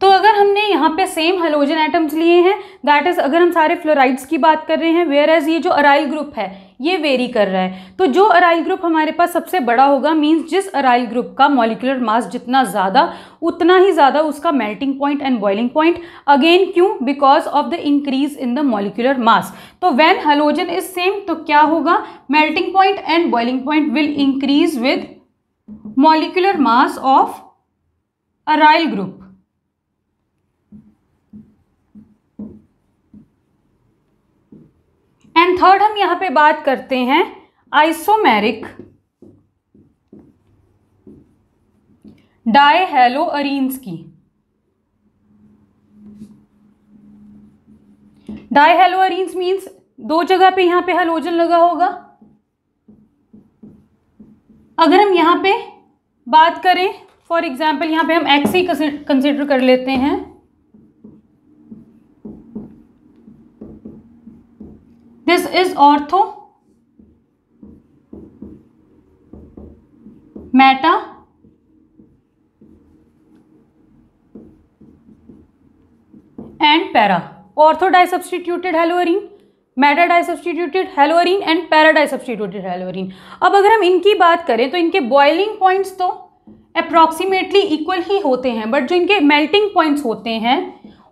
तो अगर हमने यहाँ पे सेम हेलोजन एटम्स लिए हैं, दैट इज अगर हम सारे फ्लोराइड्स की बात कर रहे हैं, वेयर एज ये जो अराइल ग्रुप है ये वेरी कर रहा है. तो जो अराइल ग्रुप हमारे पास सबसे बड़ा होगा मीन्स जिस अराइल ग्रुप का मॉलिक्यूलर मास जितना ज़्यादा उतना ही ज़्यादा उसका melting point and boiling point. Again क्यों? Because of the increase in the molecular mass. तो व्हेन हेलोजन इज सेम तो क्या होगा? Melting point and boiling point will increase with molecular mass of aryl group. And third हम यहाँ पे बात करते हैं आइसोमेरिक डायहेलोअरीन्स की. डायहेलोअरीन्स मीन्स दो जगह पे यहाँ पे हेलोजन लगा होगा. अगर हम यहाँ पे बात करें फॉर एग्जाम्पल यहाँ पे हम एक्स ही कंसिडर कर लेते हैं. This is ortho, meta and para. Ortho disubstituted haloarene, meta disubstituted haloarene and para disubstituted haloarene. अब अगर हम इनकी बात करें तो इनके बॉइलिंग पॉइंट्स तो अप्रॉक्सीमेटली इक्वल ही होते हैं, बट जो इनके मेल्टिंग पॉइंट्स होते हैं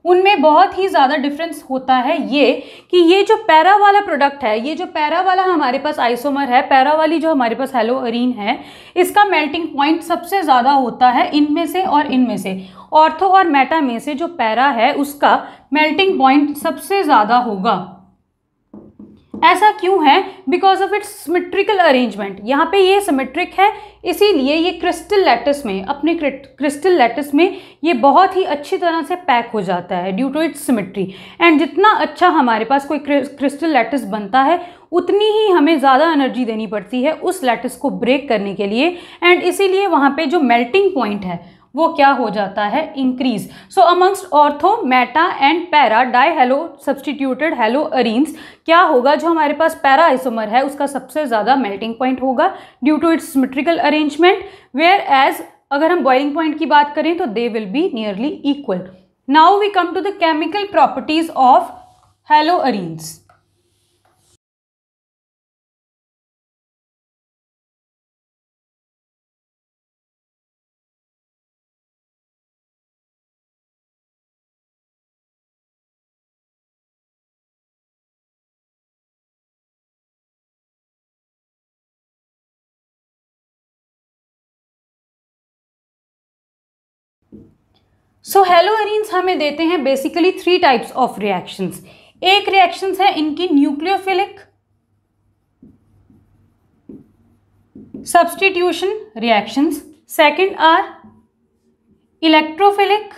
उनमें बहुत ही ज़्यादा डिफरेंस होता है. ये कि ये जो पैरा वाला प्रोडक्ट है, ये जो पैरा वाला हमारे पास आइसोमर है, पैरा वाली जो हमारे पास हेलोअरीन है, इसका मेल्टिंग पॉइंट सबसे ज़्यादा होता है इनमें से और इनमें से. ऑर्थो और मेटा में से जो पैरा है उसका मेल्टिंग पॉइंट सबसे ज़्यादा होगा. ऐसा क्यों है? Because of its symmetrical arrangement. यहाँ पे ये सिमेट्रिक है इसीलिए ये क्रिस्टल लैटिस में, अपने क्रिस्टल लैटिस में ये बहुत ही अच्छी तरह से पैक हो जाता है due to its symmetry. And जितना अच्छा हमारे पास कोई क्रिस्टल लैटिस बनता है उतनी ही हमें ज़्यादा एनर्जी देनी पड़ती है उस लैटिस को ब्रेक करने के लिए. एंड इसीलिए वहाँ पे जो मेल्टिंग पॉइंट है वो क्या हो जाता है? Increase. So amongst ortho, meta and para dihalo substituted haloarenes क्या होगा? जो हमारे पास पैरा आइसोमर है उसका सबसे ज़्यादा मेल्टिंग पॉइंट होगा due to its symmetrical arrangement, where as अगर हम बॉइलिंग पॉइंट की बात करें तो they will be nearly equal. Now we come to the chemical properties of haloarenes. So haloarenes हमें देते हैं बेसिकली 3 टाइप्स ऑफ रिएक्शंस। एक रिएक्शंस है इनकी nucleophilic substitution reactions, second are electrophilic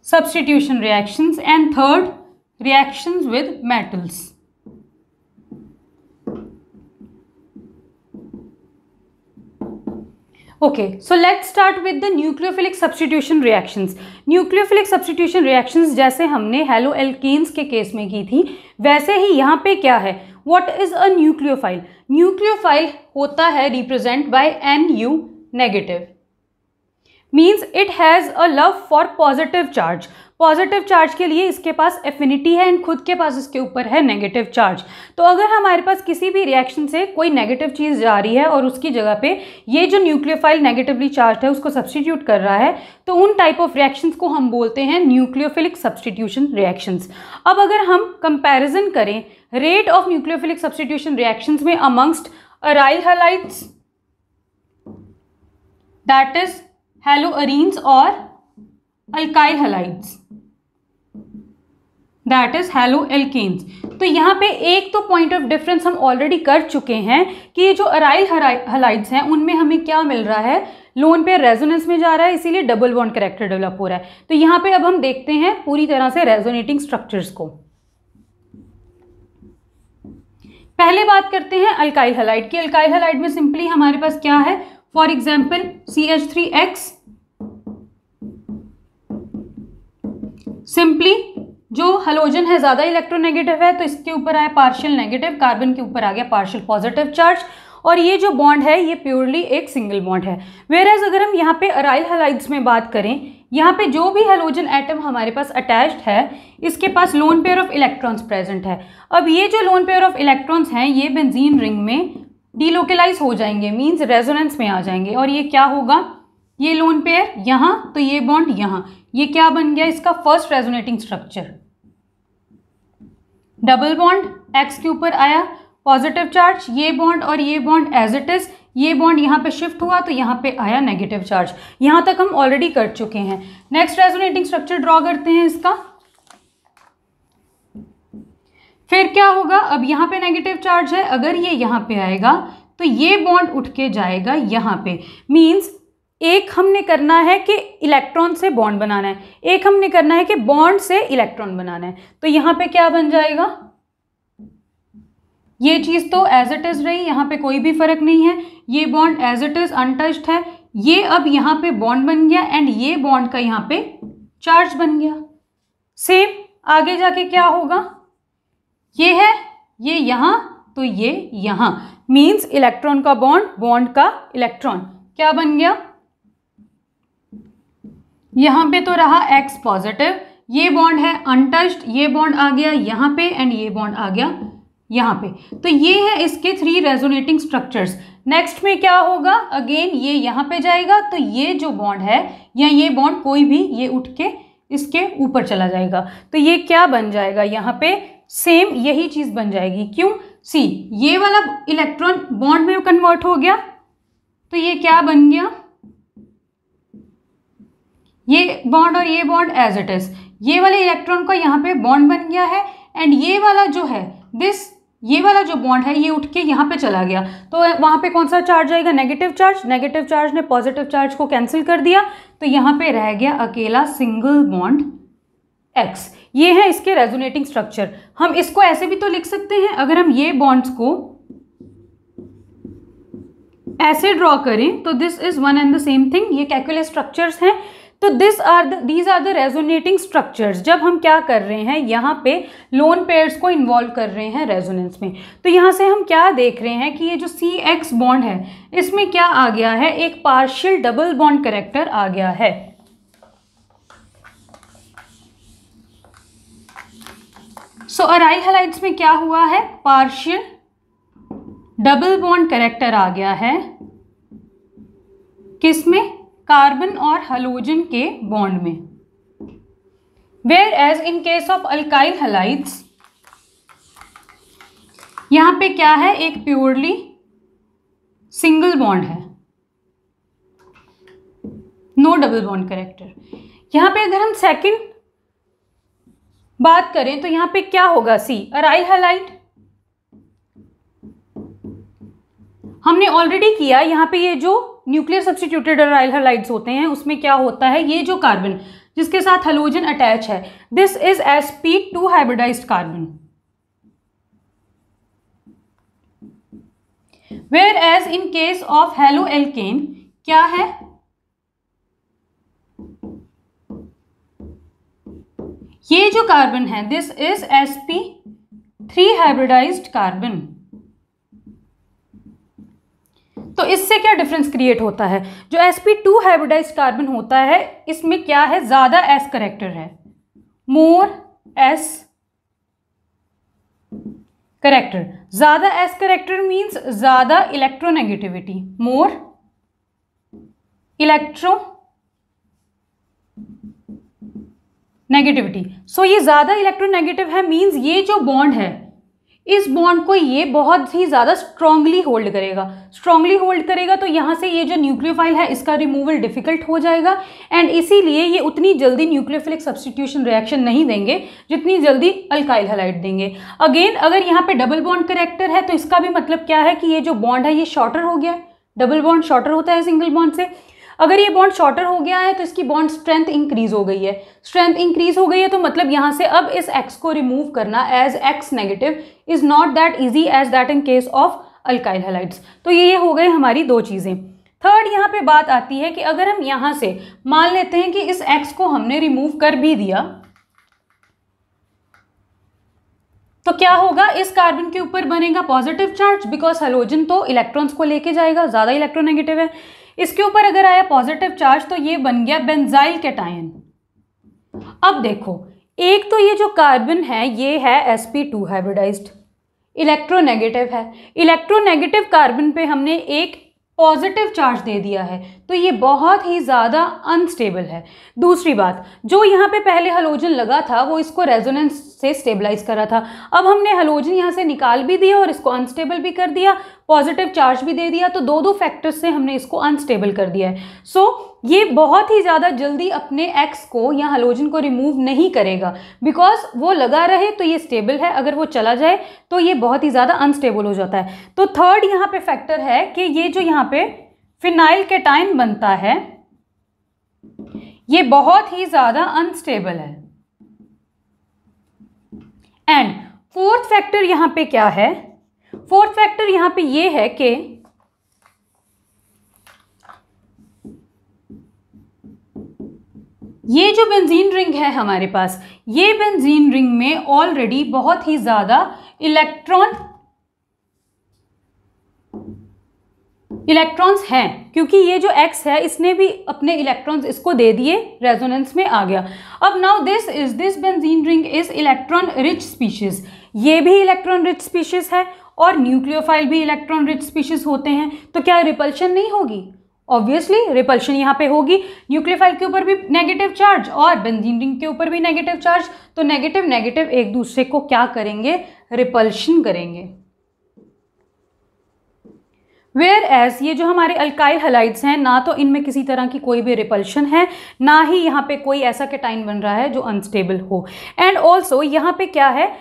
substitution reactions, and third reactions with metals. Okay, so let's start with the nucleophilic substitution reactions. Nucleophilic substitution reactions जैसे हमने halo alkanes के case में की थी, वैसे ही यहाँ पे क्या है, What is a nucleophile? Nucleophile होता है represent by Nu negative. Means it has a love for positive charge. Positive charge के लिए इसके पास एफिनिटी है एंड खुद के पास इसके ऊपर है नेगेटिव चार्ज। तो अगर हमारे पास किसी भी रिएक्शन से कोई नेगेटिव चीज़ जा रही है और उसकी जगह पे ये जो न्यूक्लियोफाइल नेगेटिवली चार्ज है उसको सब्सटीट्यूट कर रहा है, तो उन टाइप ऑफ रिएक्शंस को हम बोलते हैं न्यूक्लियोफिलिक सब्सटीट्यूशन रिएक्शंस। अब अगर हम कंपैरिजन करें rate of nucleophilic substitution reactions में amongst aryl halides, that is haloarenes, और alkyl halides, that is halo alkenes. तो यहाँ पे एक तो पॉइंट ऑफ डिफरेंस हम ऑलरेडी कर चुके हैं कि ये जो अराइल हैलाइड्स हैं उनमें हमें क्या मिल रहा है, लोन पेयर रेजोनेंस में जा रहा है, इसीलिए डबल बॉन्ड कैरेक्टर डेवलप हो रहा है। तो यहाँ पे अब हम देखते हैं पूरी तरह से रेजोनेटिंग स्ट्रक्चर्स को। पहले बात करते हैं अल्काइल हैलाइड की। अल्काइल हैलाइड में सिंपली हमारे पास क्या है, फॉर एग्जाम्पल CH3X, सिंपली जो हेलोजन है ज़्यादा इलेक्ट्रोनेगेटिव है तो इसके ऊपर आया पार्शियल नेगेटिव, कार्बन के ऊपर आ गया पार्शियल पॉजिटिव चार्ज, और ये जो बॉन्ड है ये प्योरली एक सिंगल बॉन्ड है। वेयरएज अगर हम यहाँ पे अराइल हैलाइड्स में बात करें, यहाँ पे जो भी हेलोजन एटम हमारे पास अटैच्ड है इसके पास lone pair of electrons present है। अब ये जो लोन पेयर ऑफ इलेक्ट्रॉन्स हैं ये बेंजीन रिंग में डीलोकलाइज हो जाएंगे, मीन्स रेजोनेंस में आ जाएंगे, और ये क्या होगा, ये लोन पेयर यहाँ तो ये बॉन्ड यहाँ, ये क्या बन गया इसका first resonating structure, double bond X के ऊपर आया पॉजिटिव चार्ज, ये बॉन्ड और ये बॉन्ड एज इट इज, ये बॉन्ड यहाँ पे शिफ्ट हुआ तो यहाँ पे आया नेगेटिव चार्ज। यहाँ तक हम ऑलरेडी कर चुके हैं। नेक्स्ट रेजोनेटिंग स्ट्रक्चर ड्रॉ करते हैं इसका। फिर क्या होगा, अब यहाँ पे नेगेटिव चार्ज है, अगर ये यहाँ पे आएगा तो ये बॉन्ड उठ के जाएगा यहाँ पे, मीन्स एक हमने करना है कि इलेक्ट्रॉन से बॉन्ड बनाना है, एक हमने करना है कि बॉन्ड से इलेक्ट्रॉन बनाना है। तो यहाँ पे क्या बन जाएगा, ये चीज़ तो एज इट इज़ रही, यहाँ पे कोई भी फर्क नहीं है, ये bond as it is untouched है, ये अब यहाँ पे बॉन्ड बन गया एंड ये बॉन्ड का यहाँ पे चार्ज बन गया। सेम आगे जाके क्या होगा, ये है, ये यहाँ तो ये यहाँ, मीन्स इलेक्ट्रॉन का बॉन्ड, बॉन्ड का इलेक्ट्रॉन, क्या बन गया, यहाँ पे तो रहा X पॉजिटिव, ये बॉन्ड है अनटच्ड, ये बॉन्ड आ गया यहाँ पे एंड ये बॉन्ड आ गया यहाँ पे। तो ये है इसके 3 रेजोनेटिंग स्ट्रक्चर्स। नेक्स्ट में क्या होगा, अगेन ये यहाँ पे जाएगा तो ये जो बॉन्ड है या ये बॉन्ड कोई भी ये उठ के इसके ऊपर चला जाएगा, तो ये क्या बन जाएगा, यहाँ पे सेम यही चीज़ बन जाएगी। क्यों, सी ये वाला इलेक्ट्रॉन बॉन्ड में कन्वर्ट हो गया तो ये क्या बन गया, ये बॉन्ड और ये बॉन्ड एज इट इज, ये वाले इलेक्ट्रॉन का यहाँ पे बॉन्ड बन गया है एंड ये वाला जो है दिस, ये वाला जो बॉन्ड है ये उठ के यहाँ पे चला गया, तो वहाँ पे कौन सा चार्ज आएगा, नेगेटिव चार्ज। नेगेटिव चार्ज ने पॉजिटिव चार्ज को कैंसिल कर दिया तो यहाँ पे रह गया अकेला सिंगल बॉन्ड X। ये है इसके रेजोनेटिंग स्ट्रक्चर। हम इसको ऐसे भी तो लिख सकते हैं, अगर हम ये बॉन्ड्स को ऐसे ड्रॉ करें तो this is one and the same thing, ये कैलकुलस स्ट्रक्चर्स हैं। तो these are the resonating structures. जब हम क्या कर रहे हैं, यहाँ पे लोन पेयर्स को इन्वॉल्व कर रहे हैं रेजोनेंस में, तो यहाँ से हम क्या देख रहे हैं कि ये जो CX बॉन्ड है इसमें क्या आ गया है, एक पार्शियल डबल बॉन्ड कैरेक्टर आ गया है। सो अराइल हैलाइड्स में क्या हुआ है, पार्शियल डबल बॉन्ड कैरेक्टर आ गया है, किसमें, कार्बन और हैलोजन के बॉन्ड में। Whereas in case of alkyl halides यहां पे क्या है, एक प्योरली सिंगल बॉन्ड है, नो डबल बॉन्ड करेक्टर। यहाँ पे अगर हम सेकंड बात करें तो यहाँ पे क्या होगा, सी अराइल हैलाइड हमने ऑलरेडी किया। यहाँ पे ये जो न्यूक्लियर सब्स्टिट्यूटेड अराइल हैलाइड्स होते हैं उसमें क्या होता है, ये जो कार्बन जिसके साथ हेलोजन अटैच है, this is sp2 hybridized carbon, whereas in case of haloalkane क्या है, ये जो कार्बन है this is sp3 hybridized carbon. तो इससे क्या डिफरेंस क्रिएट होता है, जो sp2 हाइब्रिडाइज्ड कार्बन होता है इसमें क्या है, ज्यादा s करेक्टर है, मोर s करेक्टर। ज्यादा s करेक्टर मींस ज्यादा इलेक्ट्रोनेगेटिविटी, मोर इलेक्ट्रो नेगेटिविटी। सो ये ज्यादा इलेक्ट्रोनेगेटिव है, मींस ये जो बॉन्ड है इस बॉन्ड को ये बहुत ही ज्यादा स्ट्रांगली होल्ड करेगा। स्ट्रांगली होल्ड करेगा तो यहाँ से ये जो न्यूक्लियोफाइल है इसका रिमूवल डिफिकल्ट हो जाएगा, एंड इसीलिए ये उतनी जल्दी न्यूक्लियोफिलिक सब्स्टिट्यूशन रिएक्शन नहीं देंगे जितनी जल्दी अल्काइल हैलाइड देंगे। अगेन अगर यहाँ पे डबल बॉन्ड करेक्टर है तो इसका भी मतलब क्या है कि ये जो बॉन्ड है ये शॉर्टर हो गया। डबल बॉन्ड शॉर्टर होता है सिंगल बॉन्ड से। अगर ये बॉन्ड शॉर्टर हो गया है तो इसकी बॉन्ड स्ट्रेंथ इंक्रीज हो गई है। स्ट्रेंथ इंक्रीज हो गई है तो मतलब यहाँ से अब इस X को रिमूव करना as X negative is not that easy as that in case of alkyl halides. तो ये हो गई हमारी दो चीजें। थर्ड यहाँ पे बात आती है कि अगर हम यहाँ से मान लेते हैं कि इस X को हमने रिमूव कर भी दिया तो क्या होगा, इस कार्बन के ऊपर बनेगा पॉजिटिव चार्ज, बिकॉज हेलोजन तो इलेक्ट्रॉन्स को लेके जाएगा, ज्यादा इलेक्ट्रोनेगेटिव है। इसके ऊपर अगर आया पॉजिटिव चार्ज तो ये बन गया बेंजाइल कैटायन। अब देखो, एक तो ये जो कार्बन है ये है sp2 हाइब्रिडाइज्ड, इलेक्ट्रोनेगेटिव है। इलेक्ट्रोनेगेटिव कार्बन पे हमने एक पॉजिटिव चार्ज दे दिया है तो ये बहुत ही ज़्यादा अनस्टेबल है। दूसरी बात, जो यहाँ पे पहले हेलोजन लगा था वो इसको रेजोनेंस से स्टेबलाइज कर रहा था। अब हमने हेलोजन यहाँ से निकाल भी दिया और इसको अनस्टेबल भी कर दिया, पॉजिटिव चार्ज भी दे दिया, तो दो फैक्टर्स से हमने इसको अनस्टेबल कर दिया है। सो ये बहुत ही ज़्यादा जल्दी अपने एक्स को या हेलोजन को रिमूव नहीं करेगा, बिकॉज वो लगा रहे तो ये स्टेबल है, अगर वो चला जाए तो ये बहुत ही ज़्यादा अनस्टेबल हो जाता है। तो थर्ड यहाँ पे फैक्टर है कि ये जो यहाँ पे फिनाइल कैटायन बनता है ये बहुत ही ज़्यादा अनस्टेबल है। एंड फोर्थ फैक्टर यहाँ पे क्या है, फोर्थ फैक्टर यहाँ पे ये है कि ये जो बेंजीन रिंग है हमारे पास, ये बेंजीन रिंग में ऑलरेडी बहुत ही ज्यादा इलेक्ट्रॉन्स हैं, क्योंकि ये जो X है इसने भी अपने इलेक्ट्रॉन्स इसको दे दिए, रेजोनेंस में आ गया। अब now this benzene ring is electron rich species, ये भी इलेक्ट्रॉन रिच स्पीशीज है और न्यूक्लियोफाइल भी इलेक्ट्रॉन रिच स्पीशीज होते हैं, तो क्या रिपल्शन नहीं होगी? ऑब्वियसली रिपल्शन यहाँ पे होगी। न्यूक्लियोफाइल के ऊपर भी नेगेटिव चार्ज और बेंजीन रिंग के ऊपर भी नेगेटिव चार्ज, तो नेगेटिव नेगेटिव एक दूसरे को क्या करेंगे, रिपल्शन करेंगे। वेयर एज ये जो हमारे अल्काइल हैलाइड्स हैं, ना तो इनमें किसी तरह की कोई भी रिपल्शन है, ना ही यहाँ पे कोई ऐसा कैटाइन बन रहा है जो अनस्टेबल हो। एंड ऑल्सो यहाँ पे क्या है,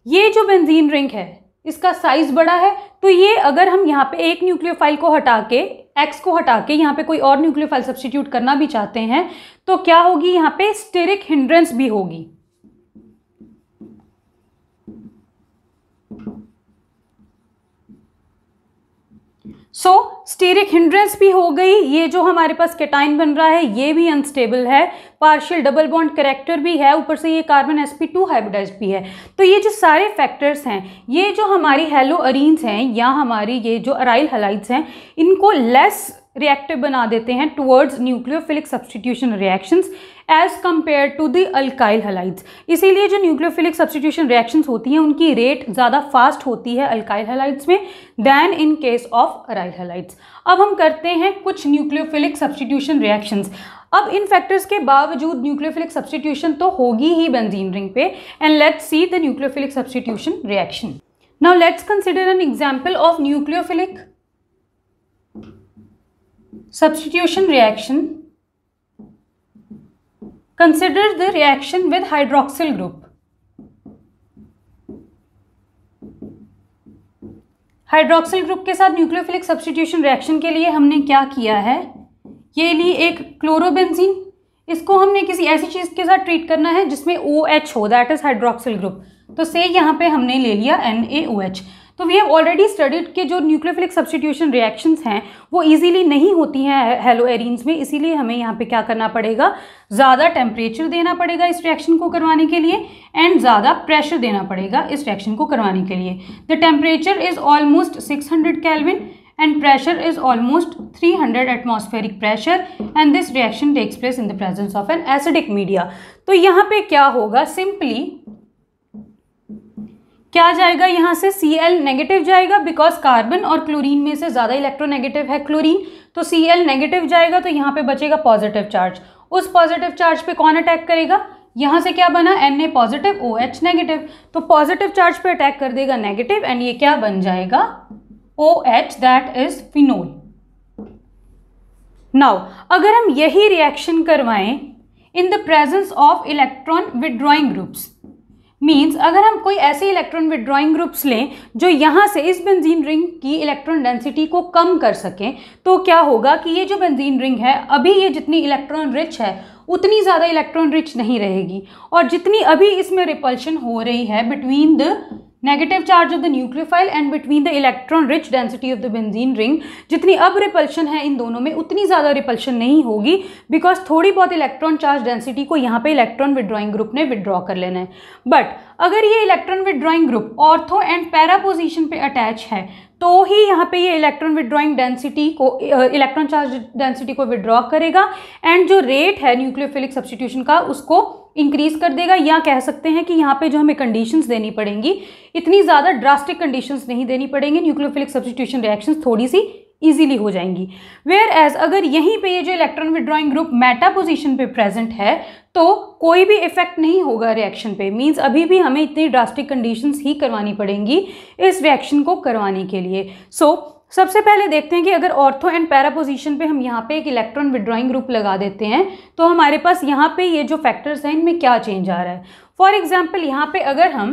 ये जो बेंजीन रिंग है इसका साइज बड़ा है, तो ये अगर हम यहाँ पे एक न्यूक्लियोफाइल को हटा के, X को हटा के यहाँ पे कोई और न्यूक्लियोफाइल सब्स्टिट्यूट करना भी चाहते हैं तो क्या होगी, यहाँ पे स्टेरिक हिंड्रेंस भी होगी। सो स्टेरिक हिंड्रेंस भी हो गई। ये जो हमारे पास कैटाइन बन रहा है ये भी अनस्टेबल है, पार्शियल डबल बॉन्ड करेक्टर भी है, ऊपर से ये कार्बन sp2 हाइब्रिडाइज्ड भी है। तो ये जो सारे फैक्टर्स हैं, ये जो हमारी हेलो अरीन्स हैं या हमारी ये जो अराइल हैलाइड्स हैं, इनको लेस रिएक्टिव बना देते हैं towards nucleophilic substitution reactions as compared to the alkyl halides. इसीलिए जो न्यूक्लियोफिलिक सब्स्टिट्यूशन रिएक्शंस होती हैं उनकी रेट ज़्यादा फास्ट होती है अल्काइल हैलाइड्स में than in case of aryl halides. अब हम करते हैं कुछ न्यूक्लियोफिलिक सब्स्टिट्यूशन रिएक्शंस। अब इन फैक्टर्स के बावजूद न्यूक्लियोफिलिक सब्स्टिट्यूशन तो होगी ही बेंजीन रिंग पे, and let's see the nucleophilic substitution reaction. Now let's consider an example of nucleophilic substitution reaction consider the reaction with hydroxyl group. Hydroxyl group के साथ nucleophilic substitution reaction के लिए हमने क्या किया है, ये ली एक क्लोरोबेंजीन, इसको हमने किसी ऐसी चीज़ के साथ ट्रीट करना है जिसमें OH हो, दैट इज हाइड्रोक्सिल ग्रुप। तो से यहाँ पे हमने ले लिया NaOH। तो वी हैव ऑलरेडी स्टडीड कि जो न्यूक्लियोफिलिक सब्स्टिट्यूशन रिएक्शंस हैं वो इजीली नहीं होती हैं हेलोएरीन्स में, इसीलिए हमें यहाँ पे क्या करना पड़ेगा, ज़्यादा टेम्परेचर देना पड़ेगा इस रिएक्शन को करवाने के लिए एंड ज़्यादा प्रेशर देना पड़ेगा इस रिएक्शन को करवाने के लिए। The temperature is almost 600 kelvin and pressure is almost 300 atmospheric pressure and this reaction takes place in the presence of an acidic media। तो यहाँ पे क्या होगा, सिंपली क्या जाएगा, यहाँ से Cl नेगेटिव जाएगा बिकॉज कार्बन और क्लोरीन में से ज़्यादा इलेक्ट्रोनेगेटिव है क्लोरीन, तो Cl नेगेटिव जाएगा, तो यहाँ पे बचेगा पॉजिटिव चार्ज। उस पॉजिटिव चार्ज पे कौन अटैक करेगा, यहाँ से क्या बना Na पॉजिटिव OH नेगेटिव, तो पॉजिटिव चार्ज पे अटैक कर देगा नेगेटिव एंड ये क्या बन जाएगा, OH that is phenol। Now अगर हम यही रिएक्शन करवाएं in the presence of electron withdrawing groups, means अगर हम कोई ऐसे इलेक्ट्रॉन विड्रॉइंग ग्रुप्स लें जो यहाँ से इस बेंजीन रिंग की इलेक्ट्रॉन डेंसिटी को कम कर सकें, तो क्या होगा कि ये जो बेंजीन रिंग है अभी ये जितनी इलेक्ट्रॉन रिच है उतनी ज़्यादा इलेक्ट्रॉन रिच नहीं रहेगी, और जितनी अभी इसमें रिपल्शन हो रही है between the negative charge of the nucleophile and between the electron rich density of the benzene ring, जितनी अब रिपल्शन है इन दोनों में उतनी ज़्यादा रिपल्शन नहीं होगी बिकॉज थोड़ी बहुत इलेक्ट्रॉन चार्ज डेंसिटी को यहाँ पे इलेक्ट्रॉन विड्रॉइंग ग्रुप ने विड्रॉ कर लेना है। बट अगर ये electron withdrawing group ortho and para position पे अटैच है तो ही यहाँ पे ये इलेक्ट्रॉन विड्रॉइंग डेंसिटी को, इलेक्ट्रॉन चार्ज डेंसिटी को विड्रॉ करेगा एंड जो रेट है न्यूक्लियोफिलिक सब्स्टिट्यूशन का उसको इंक्रीज कर देगा, या कह सकते हैं कि यहाँ पे जो हमें कंडीशंस देनी पड़ेंगी इतनी ज़्यादा ड्रास्टिक कंडीशंस नहीं देनी पड़ेंगी, न्यूक्लियोफिलिक सब्स्टिट्यूशन रिएक्शंस थोड़ी सी इजीली हो जाएंगी। वेयर एज अगर यहीं पे ये जो electron withdrawing group Meta position पे प्रेजेंट है तो कोई भी इफेक्ट नहीं होगा रिएक्शन पे, मींस अभी भी हमें इतनी ड्रास्टिक कंडीशंस ही करवानी पड़ेंगी इस रिएक्शन को करवाने के लिए। सबसे पहले देखते हैं कि अगर ऑर्थो एंड पैरा पोजीशन पे हम यहाँ पे एक इलेक्ट्रॉन विड्रॉइंग ग्रुप लगा देते हैं तो हमारे पास यहाँ पे ये जो फैक्टर्स हैं इनमें क्या चेंज आ रहा है। फॉर एग्जाम्पल यहाँ पे अगर हम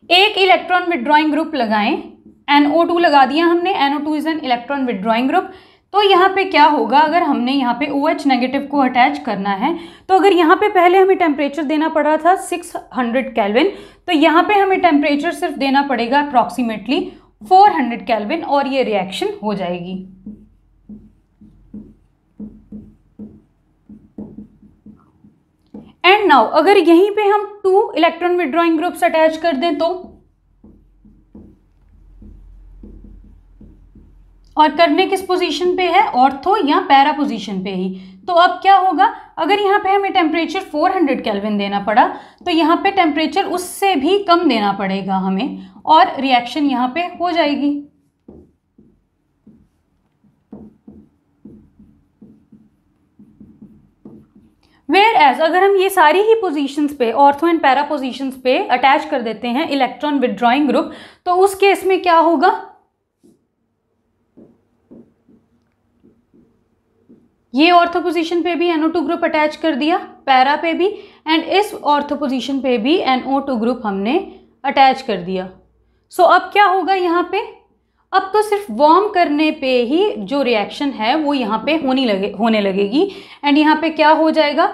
एक इलेक्ट्रॉन विड्रॉइंग ग्रुप लगाएं, NO2 लगा दिया हमने, NO2 is an electron withdrawing group, तो यहाँ पे क्या होगा, अगर हमने यहाँ पे OH नेगेटिव को अटैच करना है तो अगर यहाँ पे पहले हमें टेम्परेचर देना पड़ रहा था 600 केल्विन, तो यहाँ पे हमें टेम्परेचर सिर्फ देना पड़ेगा अप्रॉक्सीमेटली 400 केल्विन और ये रिएक्शन हो जाएगी। एंड नाउ अगर यहीं पे हम 2 इलेक्ट्रॉन विड्रॉइंग ग्रुप्स अटैच कर दें तो, और करने किस पोजीशन पे है, ऑर्थो या पैरा पोजीशन पे ही, तो अब क्या होगा, अगर यहाँ पे हमें टेम्परेचर 400 केल्विन देना पड़ा तो यहाँ पे टेम्परेचर उससे भी कम देना पड़ेगा हमें और रिएक्शन यहाँ पे हो जाएगी। वेयर एज अगर हम ये सारी ही पोजीशंस पे, ऑर्थो एंड पैरा पोजीशंस पे अटैच कर देते हैं इलेक्ट्रॉन विड्रॉइंग ग्रुप, तो उस केस में क्या होगा, ये ऑर्थो पोजीशन पे भी NO2 ग्रुप अटैच कर दिया, पैरा पे भी, एंड इस ऑर्थो पोजीशन पे भी NO2 ग्रुप हमने अटैच कर दिया। अब क्या होगा यहाँ पे, अब तो सिर्फ वार्म करने पे ही जो रिएक्शन है वो यहाँ पे होने लगेगी एंड यहाँ पे क्या हो जाएगा,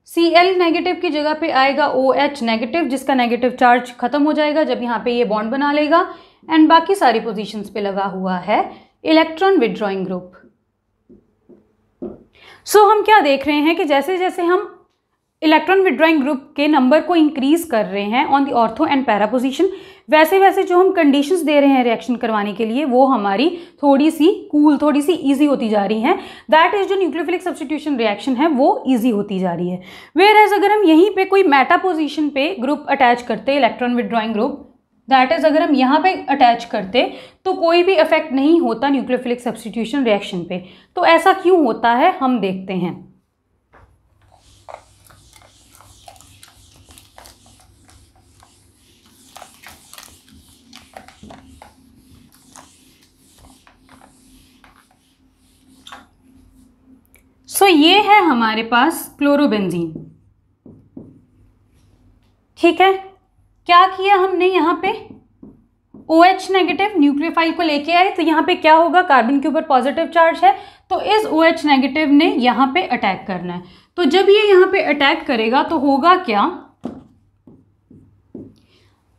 Cl नेगेटिव की जगह पे आएगा OH नेगेटिव, जिसका नेगेटिव चार्ज खत्म हो जाएगा जब यहाँ पे ये बॉन्ड बना लेगा एंड बाकी सारी पोजीशंस पे लगा हुआ है इलेक्ट्रॉन विड्रॉइंग ग्रुप। हम क्या देख रहे हैं कि जैसे जैसे हम इलेक्ट्रॉन विड्रॉइंग ग्रुप के नंबर को इंक्रीज कर रहे हैं on the ortho and para position, वैसे वैसे जो हम कंडीशंस दे रहे हैं रिएक्शन करवाने के लिए वो हमारी थोड़ी सी कूल, थोड़ी सी इजी होती जा रही हैं। दैट इज जो न्यूक्लियोफिलिक सब्स्टिट्यूशन रिएक्शन है वो इजी होती जा रही है। वेयर एज अगर हम यहीं पे कोई मेटा पोजीशन पे ग्रुप अटैच करते, electron withdrawing group, that is अगर हम यहाँ पे अटैच करते तो कोई भी इफेक्ट नहीं होता न्यूक्लियोफिलिक सब्स्टिट्यूशन रिएक्शन पे। तो ऐसा क्यों होता है हम देखते हैं। सो ये है हमारे पास क्लोरोबेंजीन। ठीक है, क्या किया हमने यहाँ पे, OH नेगेटिव न्यूक्लियोफाइल को लेके आए, तो यहाँ पे क्या होगा, कार्बन के ऊपर पॉजिटिव चार्ज है, तो इस OH नेगेटिव ने यहाँ पे अटैक करना है। तो जब ये यहाँ पे अटैक करेगा तो होगा क्या,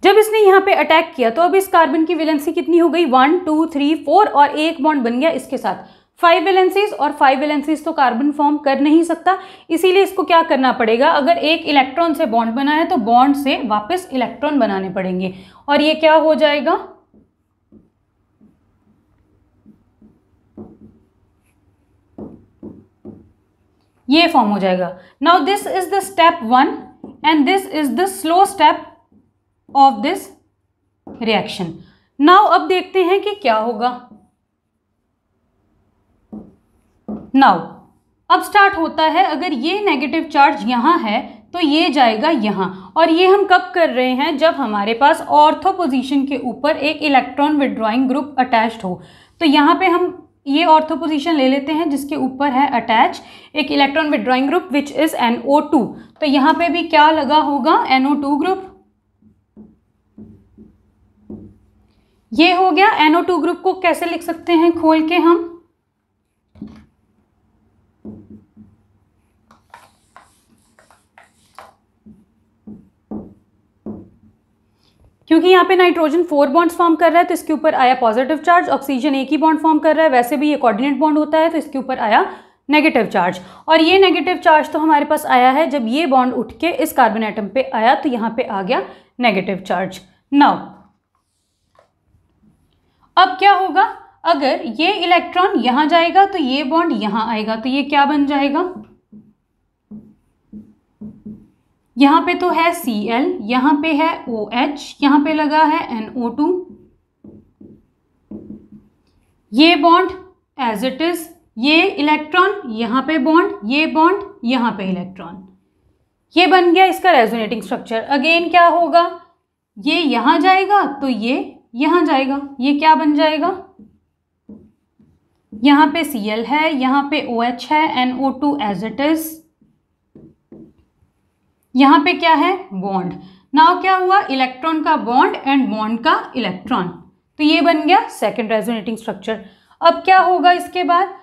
जब इसने यहाँ पे अटैक किया तो अब इस कार्बन की वैलेंसी कितनी हो गई, 1 2 3 4 और एक बॉन्ड बन गया इसके साथ 5 वैलेंसीज, और 5 वैलेंसीज तो कार्बन फॉर्म कर नहीं सकता, इसीलिए इसको क्या करना पड़ेगा, अगर एक इलेक्ट्रॉन से बॉन्ड बना है तो बॉन्ड से वापस इलेक्ट्रॉन बनाने पड़ेंगे, और ये क्या हो जाएगा, ये फॉर्म हो जाएगा। Now this is the step 1 and this is the slow step of this reaction. Now अब देखते हैं कि क्या होगा। नाउ अब स्टार्ट होता है, अगर ये नेगेटिव चार्ज यहाँ है तो ये जाएगा यहाँ, और ये हम कब कर रहे हैं, जब हमारे पास ऑर्थो पोजीशन के ऊपर एक इलेक्ट्रॉन विड्रॉइंग ग्रुप अटैच्ड हो। तो यहाँ पे हम ये ऑर्थो पोजीशन ले लेते हैं जिसके ऊपर है अटैच एक electron withdrawing group which is NO2। तो यहाँ पे भी क्या लगा होगा, NO2 ग्रुप, ये हो गया। NO2 ग्रुप को कैसे लिख सकते हैं खोल के हम, क्योंकि यहाँ पे नाइट्रोजन 4 बॉन्ड्स फॉर्म कर रहा है तो इसके ऊपर आया पॉजिटिव चार्ज, ऑक्सीजन एक ही बॉन्ड फॉर्म कर रहा है, वैसे भी ये कोऑर्डिनेट बॉन्ड होता है तो इसके ऊपर आया नेगेटिव चार्ज, और ये नेगेटिव चार्ज तो हमारे पास आया है जब ये बॉन्ड उठ के इस कार्बन एटम पे आया तो यहाँ पे आ गया नेगेटिव चार्ज। नाउ अब क्या होगा, अगर ये इलेक्ट्रॉन यहाँ जाएगा तो ये बॉन्ड यहाँ आएगा, तो ये क्या बन जाएगा, यहाँ पे तो है Cl, यहाँ पे है OH, यहाँ पे लगा है NO2, ये बॉन्ड एज इट इज, ये इलेक्ट्रॉन यहाँ पे बॉन्ड, ये बॉन्ड यहाँ पे इलेक्ट्रॉन, ये बन गया इसका रेजोनेटिंग स्ट्रक्चर। अगेन क्या होगा, ये यहाँ जाएगा तो ये यहाँ जाएगा, ये क्या बन जाएगा, यहाँ पे Cl है, यहाँ पे OH है, NO2 एज इट इज, यहाँ पे क्या है बॉन्ड। नाउ क्या हुआ, इलेक्ट्रॉन का बॉन्ड एंड बॉन्ड का इलेक्ट्रॉन, तो ये बन गया सेकंड रेजोनेटिंग स्ट्रक्चर। अब क्या होगा इसके बाद,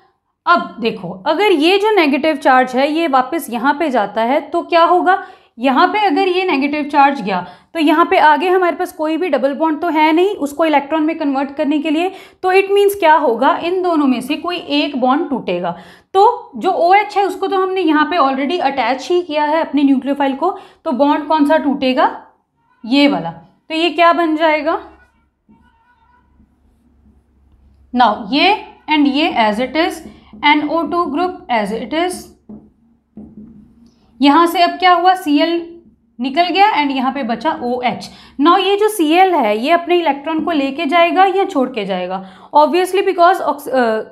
अब देखो अगर ये जो नेगेटिव चार्ज है ये वापस यहाँ पे जाता है तो क्या होगा, यहाँ पे अगर ये नेगेटिव चार्ज गया तो यहाँ पे आगे हमारे पास कोई भी डबल बॉन्ड तो है नहीं उसको इलेक्ट्रॉन में कन्वर्ट करने के लिए, तो इट मीन्स क्या होगा, इन दोनों में से कोई एक बॉन्ड टूटेगा। तो जो OH है उसको तो हमने यहाँ पे ऑलरेडी अटैच ही किया है अपनी न्यूक्लियोफाइल को, तो बॉन्ड कौन सा टूटेगा, ये वाला, तो ये क्या बन जाएगा, नाउ ये एंड ये as it is, NO2 group as it is, यहां से अब क्या हुआ, Cl निकल गया एंड यहाँ पे बचा OH। नाउ ये जो Cl है ये अपने इलेक्ट्रॉन को लेके जाएगा या छोड़ के जाएगा, obviously because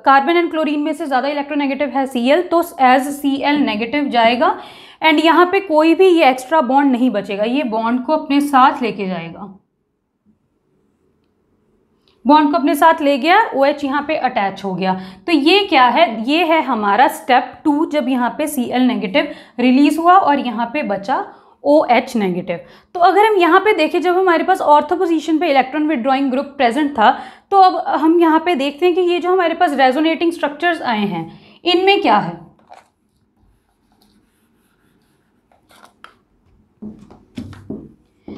carbon and chlorine में से ज़्यादा इलेक्ट्रोनेगेटिव है Cl, तो एज Cl नेगेटिव जाएगा एंड यहाँ पे कोई भी ये एक्स्ट्रा बॉन्ड नहीं बचेगा, ये बॉन्ड को अपने साथ लेके जाएगा, बॉन्ड को अपने साथ ले गया, OH यहाँ पे अटैच हो गया। तो ये क्या है, ये है हमारा स्टेप 2, जब यहाँ पे Cl नेगेटिव रिलीज हुआ और यहाँ पे बचा OH नेगेटिव। तो अगर हम यहाँ पे देखें, जब हमारे पास ऑर्थो पोजीशन पे इलेक्ट्रॉन विड्रॉइंग ग्रुप प्रेजेंट था, तो अब हम यहाँ पे देखते हैं कि ये जो हमारे पास रेजोनेटिंग स्ट्रक्चर्स आए हैं इनमें क्या है,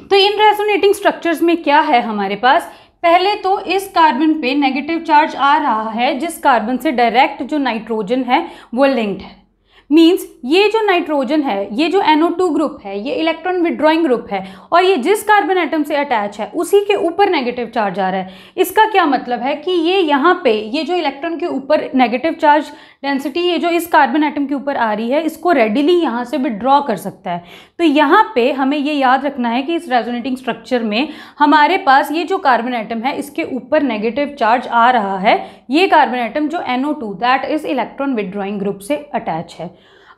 तो इन रेजोनेटिंग स्ट्रक्चर्स में क्या है हमारे पास, पहले तो इस कार्बन पे नेगेटिव चार्ज आ रहा है जिस कार्बन से डायरेक्ट जो नाइट्रोजन है वो लिंक्ड है, मीन्स ये जो नाइट्रोजन है, ये जो NO2 ग्रुप है, ये इलेक्ट्रॉन विड्रॉइंग ग्रुप है और ये जिस कार्बन एटम से अटैच है उसी के ऊपर नेगेटिव चार्ज आ रहा है। इसका क्या मतलब है कि ये यहाँ पे ये जो इलेक्ट्रॉन के ऊपर नेगेटिव चार्ज डेंसिटी ये जो इस कार्बन एटम के ऊपर आ रही है इसको रेडिली यहाँ से विड्रॉ कर सकता है। तो यहाँ पे हमें ये याद रखना है कि इस रेजोनेटिंग स्ट्रक्चर में हमारे पास ये जो कार्बन एटम है इसके ऊपर नेगेटिव चार्ज आ रहा है, ये कार्बन एटम जो NO2 that is electron withdrawing group से अटैच है।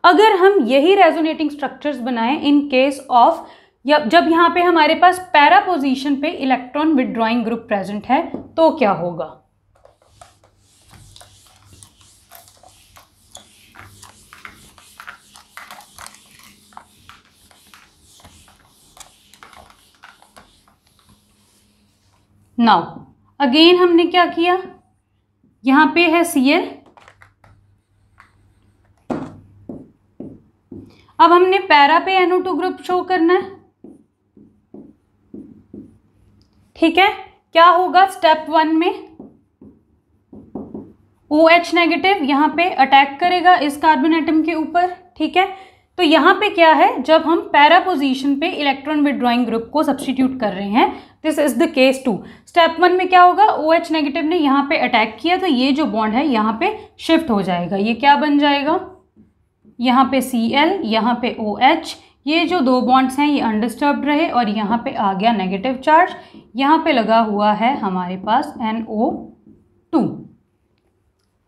अगर हम यही रेजोनेटिंग स्ट्रक्चर्स बनाएं इन केस ऑफ जब यहाँ पे हमारे पास पैरा पोजीशन पे इलेक्ट्रॉन विड्रॉइंग ग्रुप प्रेजेंट है तो क्या होगा, नाउ अगेन हमने क्या किया, यहाँ पे है Cl, अब हमने पैरा पे NO2 ग्रुप शो करना है, ठीक है। क्या होगा स्टेप 1 में, OH नेगेटिव यहाँ पे अटैक करेगा इस कार्बन एटम के ऊपर, ठीक है। तो यहाँ पे क्या है, जब हम पैरा पोजीशन पे इलेक्ट्रॉन विड्रॉइंग ग्रुप को सब्स्टिट्यूट कर रहे हैं, this is the case 2। Step 1 में क्या होगा, OH नेगेटिव ने यहाँ पे अटैक किया तो ये जो बॉन्ड है यहाँ पे शिफ्ट हो जाएगा, ये क्या बन जाएगा, यहाँ पे Cl, यहाँ पे OH, ये जो दो बॉन्ड्स हैं ये अनडिस्टर्ब्ड रहे और यहाँ पे आ गया नेगेटिव चार्ज, यहाँ पे लगा हुआ है हमारे पास NO2,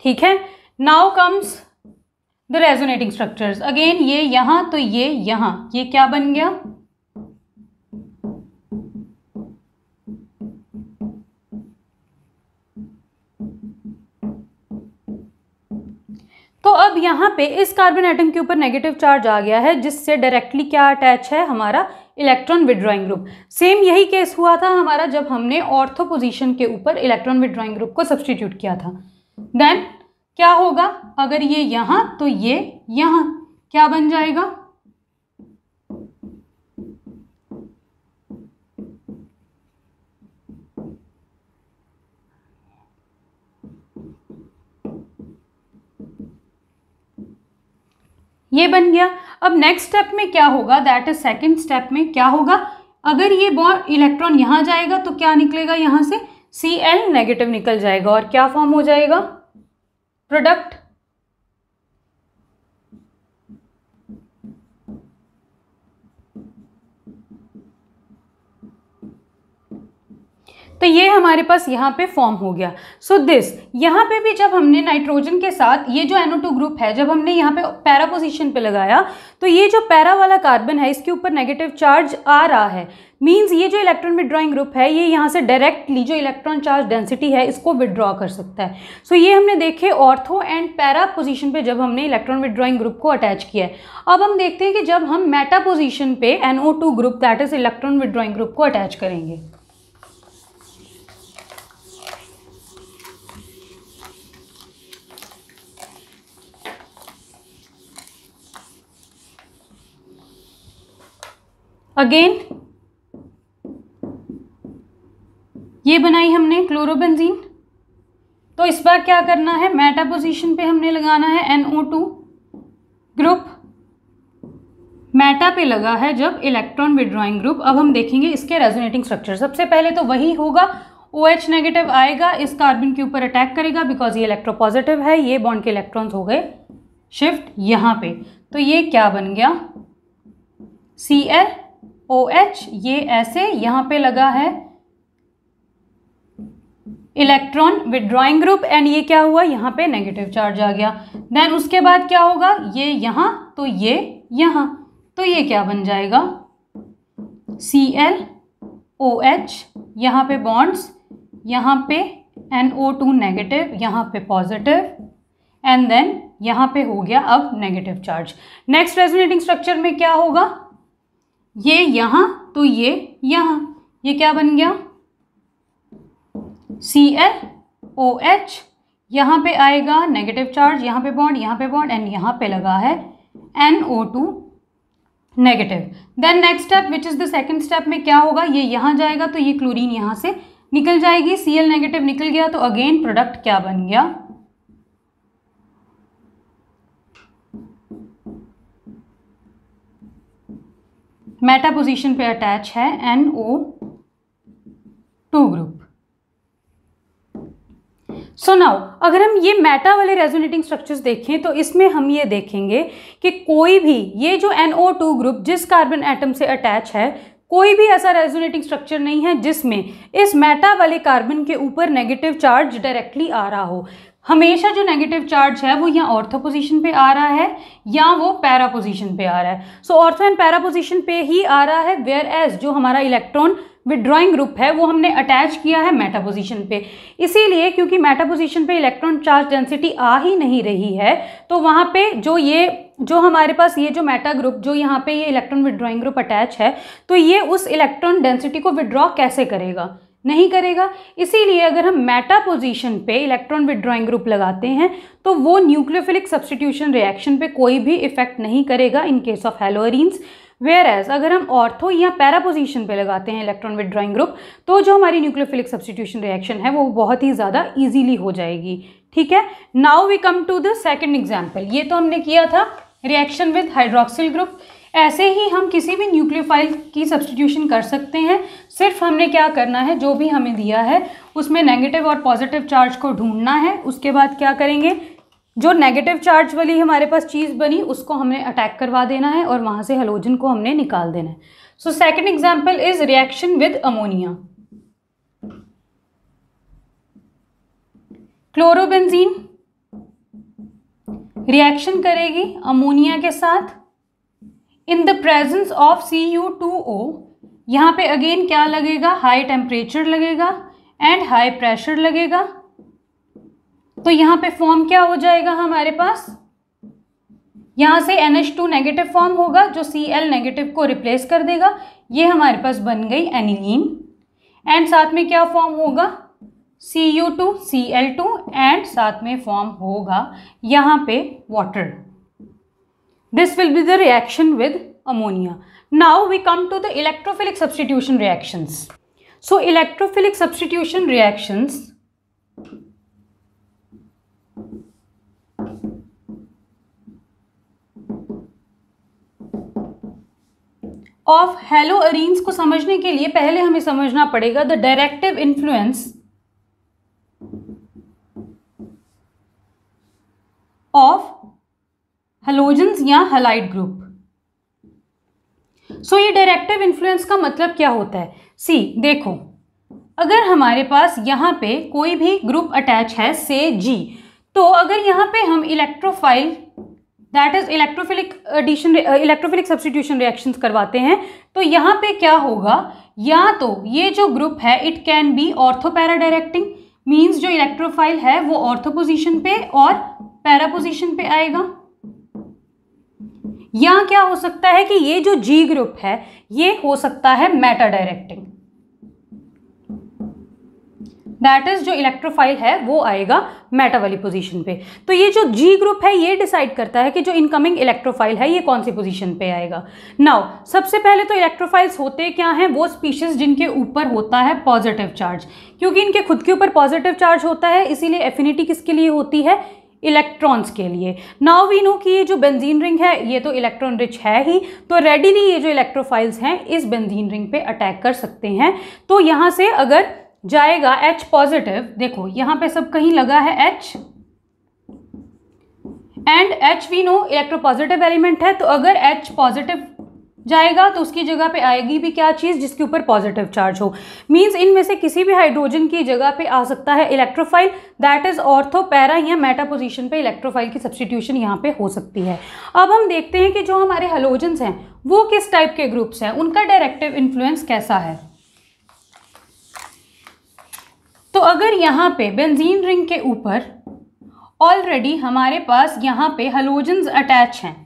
ठीक है। Now comes the resonating structures, again ये यहाँ तो ये यहाँ, ये क्या बन गया, तो अब यहाँ पे इस कार्बन एटम के ऊपर नेगेटिव चार्ज आ गया है, जिससे डायरेक्टली क्या अटैच है, हमारा इलेक्ट्रॉन विड्रॉइंग ग्रुप। सेम यही केस हुआ था हमारा जब हमने ऑर्थो पोजीशन के ऊपर इलेक्ट्रॉन विड्रॉइंग ग्रुप को सब्स्टिट्यूट किया था। देन क्या होगा, अगर ये यहाँ तो ये यहाँ, क्या बन जाएगा, ये बन गया। अब नेक्स्ट स्टेप में क्या होगा, दैट इज सेकंड स्टेप में क्या होगा, अगर ये बॉन्ड इलेक्ट्रॉन यहाँ जाएगा तो क्या निकलेगा, यहाँ से Cl नेगेटिव निकल जाएगा और क्या फॉर्म हो जाएगा, प्रोडक्ट। तो ये हमारे पास यहाँ पे फॉर्म हो गया। सो दिस, यहाँ पे भी जब हमने नाइट्रोजन के साथ ये जो NO2 ग्रुप है, जब हमने यहाँ पे पैरा पोजीशन पे लगाया तो ये जो पैरा वाला कार्बन है इसके ऊपर नेगेटिव चार्ज आ रहा है, मींस ये जो इलेक्ट्रॉन विड्रॉइंग ग्रुप है ये यहाँ से डायरेक्टली जो इलेक्ट्रॉन चार्ज डेंसिटी है इसको विड्रॉ कर सकता है। सो ये हमने देखे ऑर्थो एंड पैरा पोजीशन पे जब हमने इलेक्ट्रॉन विड्रॉइंग ग्रुप को अटैच किया है। अब हम देखते हैं कि जब हम मेटा पोजीशन पे NO2 group that is electron withdrawing group को अटैच करेंगे। अगेन ये बनाई हमने क्लोरोबेंजीन, तो इस बार क्या करना है, मेटा पोजीशन पे हमने लगाना है NO2 ग्रुप, मेटा पे लगा है जब इलेक्ट्रॉन विड्रॉइंग ग्रुप। अब हम देखेंगे इसके रेजोनेटिंग स्ट्रक्चर। सबसे पहले तो वही होगा, OH नेगेटिव आएगा इस कार्बन के ऊपर अटैक करेगा बिकॉज ये इलेक्ट्रोपॉजिटिव है, ये बॉन्ड के इलेक्ट्रॉन्स हो गए शिफ्ट यहाँ पे, तो ये क्या बन गया, Cl OH, ये ऐसे यहाँ पे लगा है इलेक्ट्रॉन विड्रॉइंग ग्रुप एंड ये क्या हुआ, यहाँ पे नेगेटिव चार्ज आ गया। देन उसके बाद क्या होगा, ये यहाँ तो ये यहाँ, तो ये क्या बन जाएगा, Cl OH, यहाँ पे बॉन्ड्स, यहाँ पे NO2 नेगेटिव, यहाँ पे पॉजिटिव एंड देन यहाँ पे हो गया अब negative charge. Next resonating structure में क्या होगा, ये यहाँ तो ये यहाँ, ये क्या बन गया, Cl OH, यहाँ पे आएगा नेगेटिव चार्ज, यहाँ पे बॉन्ड एंड यहाँ पे लगा है NO2 negative. Then next step which is the second step में क्या होगा, ये यहाँ जाएगा तो ये क्लोरीन यहाँ से निकल जाएगी, Cl नेगेटिव निकल गया तो अगेन प्रोडक्ट क्या बन गया, मेटा पोजीशन पे अटैच है NO2 ग्रुप। सो नाउ अगर हम ये मेटा वाले रेजोनेटिंग स्ट्रक्चर्स देखें तो इसमें हम ये देखेंगे कि कोई भी ये जो NO2 ग्रुप जिस कार्बन एटम से अटैच है, कोई भी ऐसा रेजोनेटिंग स्ट्रक्चर नहीं है जिसमें इस मेटा वाले कार्बन के ऊपर नेगेटिव चार्ज डायरेक्टली आ रहा हो। हमेशा जो नेगेटिव चार्ज है वो या ऑर्थो पोजीशन पे आ रहा है या वो पैरा पोजीशन पे आ रहा है। सो ऑर्थो एंड पैरा पोजीशन पे ही आ रहा है, वेयर एज जो हमारा इलेक्ट्रॉन विड्रॉइंग ग्रुप है वो हमने अटैच किया है मेटा पोजीशन पे। इसीलिए क्योंकि मेटा पोजीशन पे इलेक्ट्रॉन चार्ज डेंसिटी आ ही नहीं रही है, तो वहाँ पे जो हमारे पास ये जो मेटा ग्रुप जो यहाँ पे ये इलेक्ट्रॉन विड्रॉइंग ग्रुप अटैच है, तो ये उस इलेक्ट्रॉन डेंसिटी को विड्रॉ कैसे करेगा, नहीं करेगा। इसीलिए अगर हम मेटा पोजीशन पे इलेक्ट्रॉन विड्रॉइंग ग्रुप लगाते हैं तो वो न्यूक्लियोफिलिक सब्स्टिट्यूशन रिएक्शन पे कोई भी इफेक्ट नहीं करेगा in case of haloarenes. Where as अगर हम ऑर्थो या पैरा पोजीशन पे लगाते हैं इलेक्ट्रॉन विड्रॉइंग ग्रुप तो जो हमारी न्यूक्लियोफिलिक सब्स्टिट्यूशन रिएक्शन है वो बहुत ही ज़्यादा ईजीली हो जाएगी। ठीक है, now we come to the second example. ये तो हमने किया था रिएक्शन विद हाइड्रोक्सिल ग्रुप। ऐसे ही हम किसी भी न्यूक्लियोफाइल की सब्स्टिट्यूशन कर सकते हैं। सिर्फ हमने क्या करना है, जो भी हमें दिया है उसमें नेगेटिव और पॉजिटिव चार्ज को ढूंढना है। उसके बाद क्या करेंगे, जो नेगेटिव चार्ज वाली हमारे पास चीज़ बनी उसको हमने अटैक करवा देना है और वहाँ से हेलोजन को हमने निकाल देना है। So second example is reaction with ammonia. Chlorobenzene reaction करेगी अमोनिया के साथ इन द प्रेजेंस ऑफ Cu2O। यहाँ पे अगेन क्या लगेगा, हाई टेम्परेचर लगेगा एंड हाई प्रेशर लगेगा। तो यहाँ पे फॉर्म क्या हो जाएगा हमारे पास, यहाँ से NH2 नेगेटिव फॉर्म होगा जो Cl नेगेटिव को रिप्लेस कर देगा। ये हमारे पास बन गई एनिलीन एंड साथ में क्या फॉर्म होगा, Cu2 Cl2 एंड साथ में फॉर्म होगा यहाँ पे water. This will be the reaction with ammonia. Now we come to the electrophilic substitution reactions. So electrophilic substitution reactions of haloarenes को समझने के लिए पहले हमें समझना पड़ेगा the directive influence of halogens या हैलाइड ग्रुप। सो ये डायरेक्टिव इन्फ्लुएंस का मतलब क्या होता है, सी देखो, अगर हमारे पास यहाँ पे कोई भी ग्रुप अटैच है से G, तो अगर यहाँ पे हम electrophile that is electrophilic substitution reactions करवाते हैं तो यहाँ पे क्या होगा, या तो ये जो ग्रुप है it can be ortho para directing, means जो इलेक्ट्रोफाइल है वो ऑर्थो पोजीशन पे और पैरा पोजीशन पे आएगा, या क्या हो सकता है कि ये जो G ग्रुप है ये हो सकता है मेटा डायरेक्टिंग, दैट इज जो इलेक्ट्रोफाइल है वो आएगा मेटा वाली पोजीशन पे। तो ये जो G ग्रुप है ये डिसाइड करता है कि जो इनकमिंग इलेक्ट्रोफाइल है ये कौन सी पोजीशन पे आएगा। नाउ सबसे पहले तो इलेक्ट्रोफाइल्स होते क्या हैं, वो स्पीशीज जिनके ऊपर होता है पॉजिटिव चार्ज, क्योंकि इनके खुद के ऊपर पॉजिटिव चार्ज होता है इसीलिए एफिनिटी किसके लिए होती है, इलेक्ट्रॉन्स के लिए। नाउ वी नो कि ये जो बेंजीन रिंग है ये तो इलेक्ट्रॉन रिच है ही, तो रेडिली ये जो इलेक्ट्रोफाइल्स हैं इस बेंजीन रिंग पे अटैक कर सकते हैं। तो यहाँ से अगर जाएगा H पॉजिटिव, देखो यहाँ पे सब कहीं लगा है H and H we know electropositive element है, तो अगर H पॉजिटिव जाएगा तो उसकी जगह पे आएगी भी क्या चीज़ जिसके ऊपर पॉजिटिव चार्ज हो, मींस इनमें से किसी भी हाइड्रोजन की जगह पे आ सकता है electrophile, that is ortho para या मेटा पोजीशन पे इलेक्ट्रोफाइल की सब्स्टिट्यूशन यहाँ पे हो सकती है। अब हम देखते हैं कि जो हमारे हैलोजेंस हैं वो किस टाइप के ग्रुप्स हैं, उनका डायरेक्टिव इन्फ्लुएंस कैसा है। तो अगर यहाँ पे बेंजीन रिंग के ऊपर ऑलरेडी हमारे पास यहाँ पे हैलोजेंस अटैच हैं,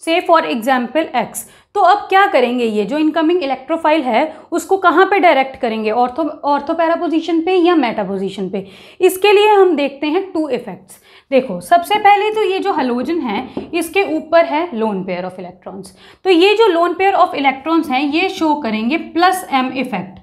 से फॉर एग्जाम्पल X, तो अब क्या करेंगे, ये जो इनकमिंग इलेक्ट्रोफाइल है उसको कहाँ पे डायरेक्ट करेंगे, ऑर्थो पैरा पोजीशन पे या मेटा पोजीशन पे। इसके लिए हम देखते हैं टू इफेक्ट्स। देखो सबसे पहले तो ये जो हैलोजन है इसके ऊपर है लोन पेयर ऑफ इलेक्ट्रॉन्स, तो ये जो लोन पेयर ऑफ इलेक्ट्रॉन्स हैं ये शो करेंगे plus M effect.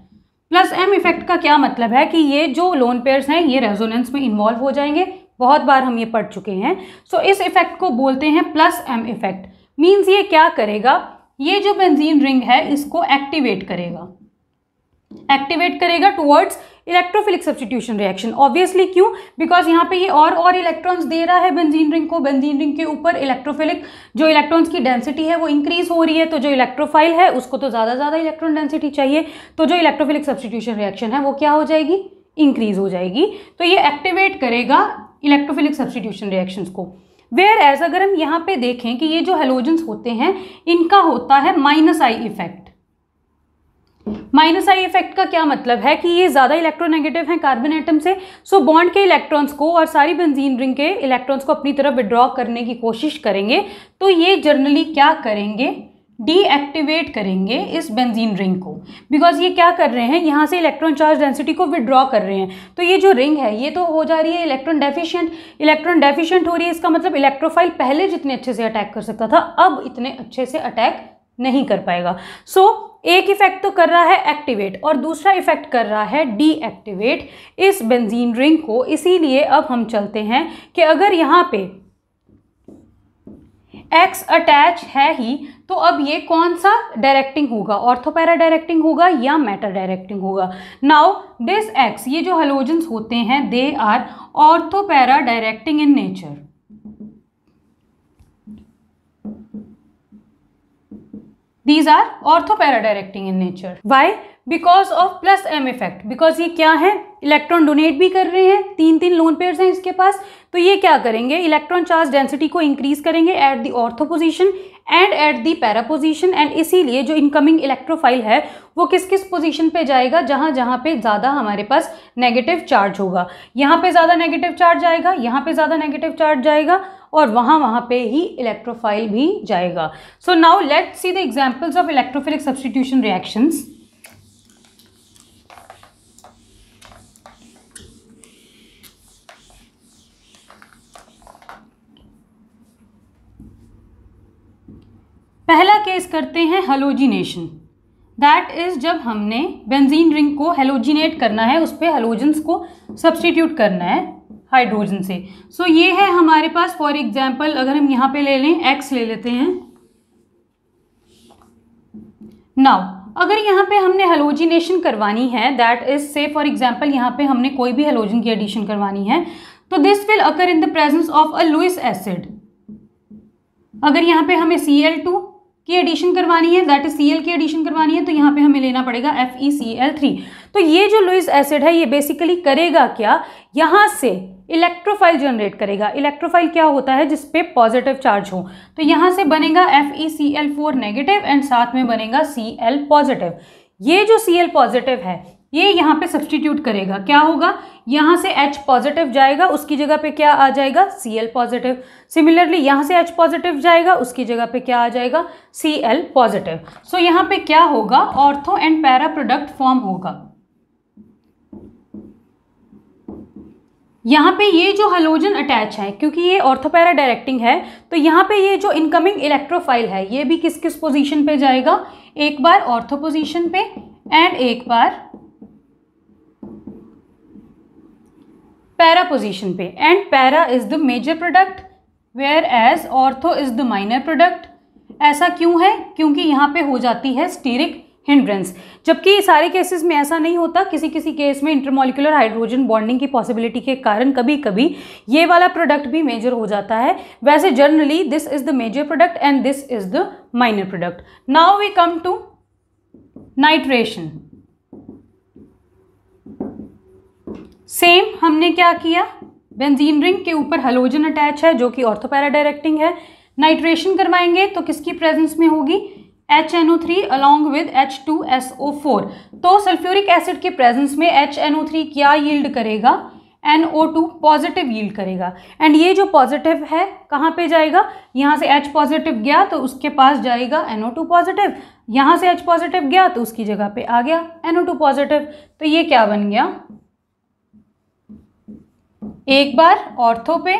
Plus M effect का क्या मतलब है कि ये जो लोन पेयर्स हैं ये रेजोनेंस में इन्वॉल्व हो जाएंगे, बहुत बार हम ये पढ़ चुके हैं। सो इस इफेक्ट को बोलते हैं प्लस M इफेक्ट। मीन्स ये क्या करेगा, ये जो बेंजीन रिंग है इसको एक्टिवेट करेगा towards electrophilic substitution reaction. Obviously क्यों, बिकॉज यहाँ पे ये और इलेक्ट्रॉन्स दे रहा है बेंजीन रिंग को, बेंजीन रिंग के ऊपर इलेक्ट्रोफिलिक जो इलेक्ट्रॉन्स की डेंसिटी है वो इंक्रीज हो रही है, तो जो इलेक्ट्रोफाइल है उसको तो ज़्यादा इलेक्ट्रॉन डेंसिटी चाहिए, तो जो इलेक्ट्रोफिलिक सब्स्टिट्यूशन रिएक्शन है वो क्या हो जाएगी, इंक्रीज हो जाएगी। तो ये एक्टिवेट करेगा इलेक्ट्रोफिलिक सब्स्टिट्यूशन रिएक्शंस को। वेयर एज अगर हम यहाँ पे देखें कि ये जो हैलोजेंस होते हैं इनका होता है -I इफेक्ट। -I इफेक्ट का क्या मतलब है कि ये ज़्यादा इलेक्ट्रोनेगेटिव हैं कार्बन एटम से, सो बॉन्ड के इलेक्ट्रॉन्स को और सारी बेंजीन रिंग के इलेक्ट्रॉन्स को अपनी तरफ विड्रॉ करने की कोशिश करेंगे, तो ये जनरली क्या करेंगे, डीएक्टिवेट करेंगे इस बेंजीन रिंग को, बिकॉज ये क्या कर रहे हैं, यहाँ से इलेक्ट्रॉन चार्ज डेंसिटी को विड्रॉ कर रहे हैं। तो ये जो रिंग है ये तो हो जा रही है इलेक्ट्रॉन डेफिशिएंट हो रही है। इसका मतलब इलेक्ट्रोफाइल पहले जितने अच्छे से अटैक कर सकता था अब इतने अच्छे से अटैक नहीं कर पाएगा। सो एक इफेक्ट तो कर रहा है एक्टिवेट और दूसरा इफेक्ट कर रहा है डीएक्टिवेट इस बेंजीन रिंग को। इसीलिए अब हम चलते हैं कि अगर यहाँ पे X अटैच है ही तो अब ये कौन सा डायरेक्टिंग होगा, ऑर्थोपैरा डायरेक्टिंग होगा या मेटा डायरेक्टिंग होगा। नाउ दिस X, ये जो हेलोजेंस होते हैं they are ortho para directing in nature. These are orthopara directing in nature. Why? Because of plus M effect. Because ये क्या है, इलेक्ट्रॉन डोनेट भी कर रहे हैं, तीन लोन पेयर्स हैं इसके पास, तो ये क्या करेंगे, इलेक्ट्रॉन चार्ज डेंसिटी को इंक्रीज करेंगे at the ortho position and at the para position. And इसीलिए जो इनकमिंग इलेक्ट्रोफाइल है वो किस किस पोजीशन पे जाएगा, जहाँ पे ज़्यादा हमारे पास नेगेटिव चार्ज होगा। यहाँ पे ज़्यादा नेगेटिव चार्ज जाएगा, यहाँ पे ज़्यादा नेगेटिव चार्ज जाएगा और वहाँ पे ही इलेक्ट्रोफाइल भी जाएगा। So now let's see the examples of electrophilic substitution reactions. पहला केस करते हैं हेलोजिनेशन। दैट इज जब हमने बेंजीन रिंग को हेलोजिनेट करना है, उस पर हेलोजेंस को सब्स्टिट्यूट करना है हाइड्रोजन से। सो ये है हमारे पास, फॉर एग्जाम्पल अगर हम यहाँ पे ले लें X ले लेते हैं। नाउ अगर यहाँ पे हमने हेलोजिनेशन करवानी है, दैट इज से फॉर एग्जाम्पल यहाँ पे हमने कोई भी हेलोजन की एडिशन करवानी है, तो this will occur in the presence of a Lewis acid. अगर यहाँ पे हमें Cl2 की एडिशन करवानी है, दैट इज Cl की एडिशन करवानी है, तो यहाँ पे हमें लेना पड़ेगा FeCl3। तो ये जो लुईस एसिड है ये बेसिकली करेगा क्या, यहाँ से इलेक्ट्रोफाइल जनरेट करेगा। इलेक्ट्रोफाइल क्या होता है, जिसपे पॉजिटिव चार्ज हो, तो यहाँ से बनेगा FeCl4 नेगेटिव एंड साथ में बनेगा Cl पॉजिटिव। ये जो Cl पॉजिटिव है ये यहाँ पे सब्सटीट्यूट करेगा, क्या होगा, यहाँ से H पॉजिटिव जाएगा, उसकी जगह पे क्या आ जाएगा, Cl पॉजिटिव। सिमिलरली यहाँ से H पॉजिटिव जाएगा, उसकी जगह पे क्या आ जाएगा, Cl पॉजिटिव। सो यहाँ पे क्या होगा, ortho and para product form होगा। यहाँ पे ये जो हेलोजन अटैच है, क्योंकि ये ऑर्थोपैरा डायरेक्टिंग है, तो यहाँ पे ये जो इनकमिंग इलेक्ट्रोफाइल है ये भी किस किस पोजीशन पे जाएगा, एक बार ऑर्थो पोजीशन पे एंड एक बार पैरा पोजीशन पे। And para is the major product whereas ortho is the minor product. ऐसा क्यों है, क्योंकि यहाँ पे हो जाती है स्टीरिक हिंड्रेंस, जबकि सारे केसेस में ऐसा नहीं होता। किसी किसी केस में इंटरमॉलिक्यूलर हाइड्रोजन बॉन्डिंग की पॉसिबिलिटी के कारण कभी कभी ये वाला प्रोडक्ट भी मेजर हो जाता है। वैसे generally this is the major product and this is the minor product. Now we come to nitration. Same हमने क्या किया, बेंजीन रिंग के ऊपर हेलोजन अटैच है जो कि ऑर्थोपैरा डायरेक्टिंग है। नाइट्रेशन करवाएंगे तो किसकी प्रेजेंस में होगी, HNO3 अलॉन्ग विद H2SO4। तो सल्फ्यूरिक एसिड के प्रेजेंस में HNO3 क्या यील्ड करेगा, NO2 पॉजिटिव यील्ड करेगा। एंड ये जो पॉजिटिव है कहाँ पे जाएगा, यहाँ से H पॉजिटिव गया तो उसके पास जाएगा NO2 पॉजिटिव, यहाँ से H पॉजिटिव गया तो उसकी जगह पे आ गया NO2 पॉजिटिव। तो ये क्या बन गया, एक बार ऑर्थो पे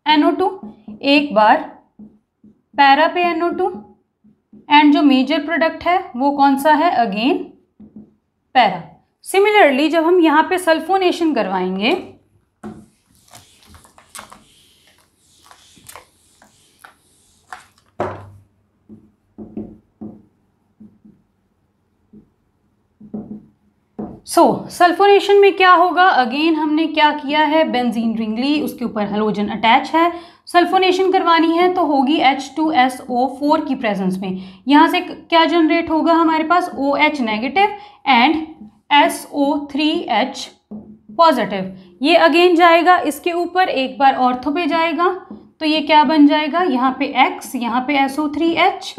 NO2, एक बार पैरा पे NO2 एंड जो मेजर प्रोडक्ट है वो कौन सा है, अगेन पैरा। सिमिलरली जब हम यहाँ पे सल्फोनेशन करवाएंगे, सल्फोनेशन में क्या होगा, अगेन हमने क्या किया है, बेंजीन रिंग ली, उसके ऊपर हेलोजन अटैच है, सल्फोनेशन करवानी है तो होगी H2SO4 की प्रेजेंस में। यहाँ से क्या जनरेट होगा हमारे पास, OH negative and SO3H positive. ये अगेन जाएगा इसके ऊपर, एक बार ऑर्थो पे जाएगा तो ये क्या बन जाएगा, यहाँ पे X, यहाँ पे SO3H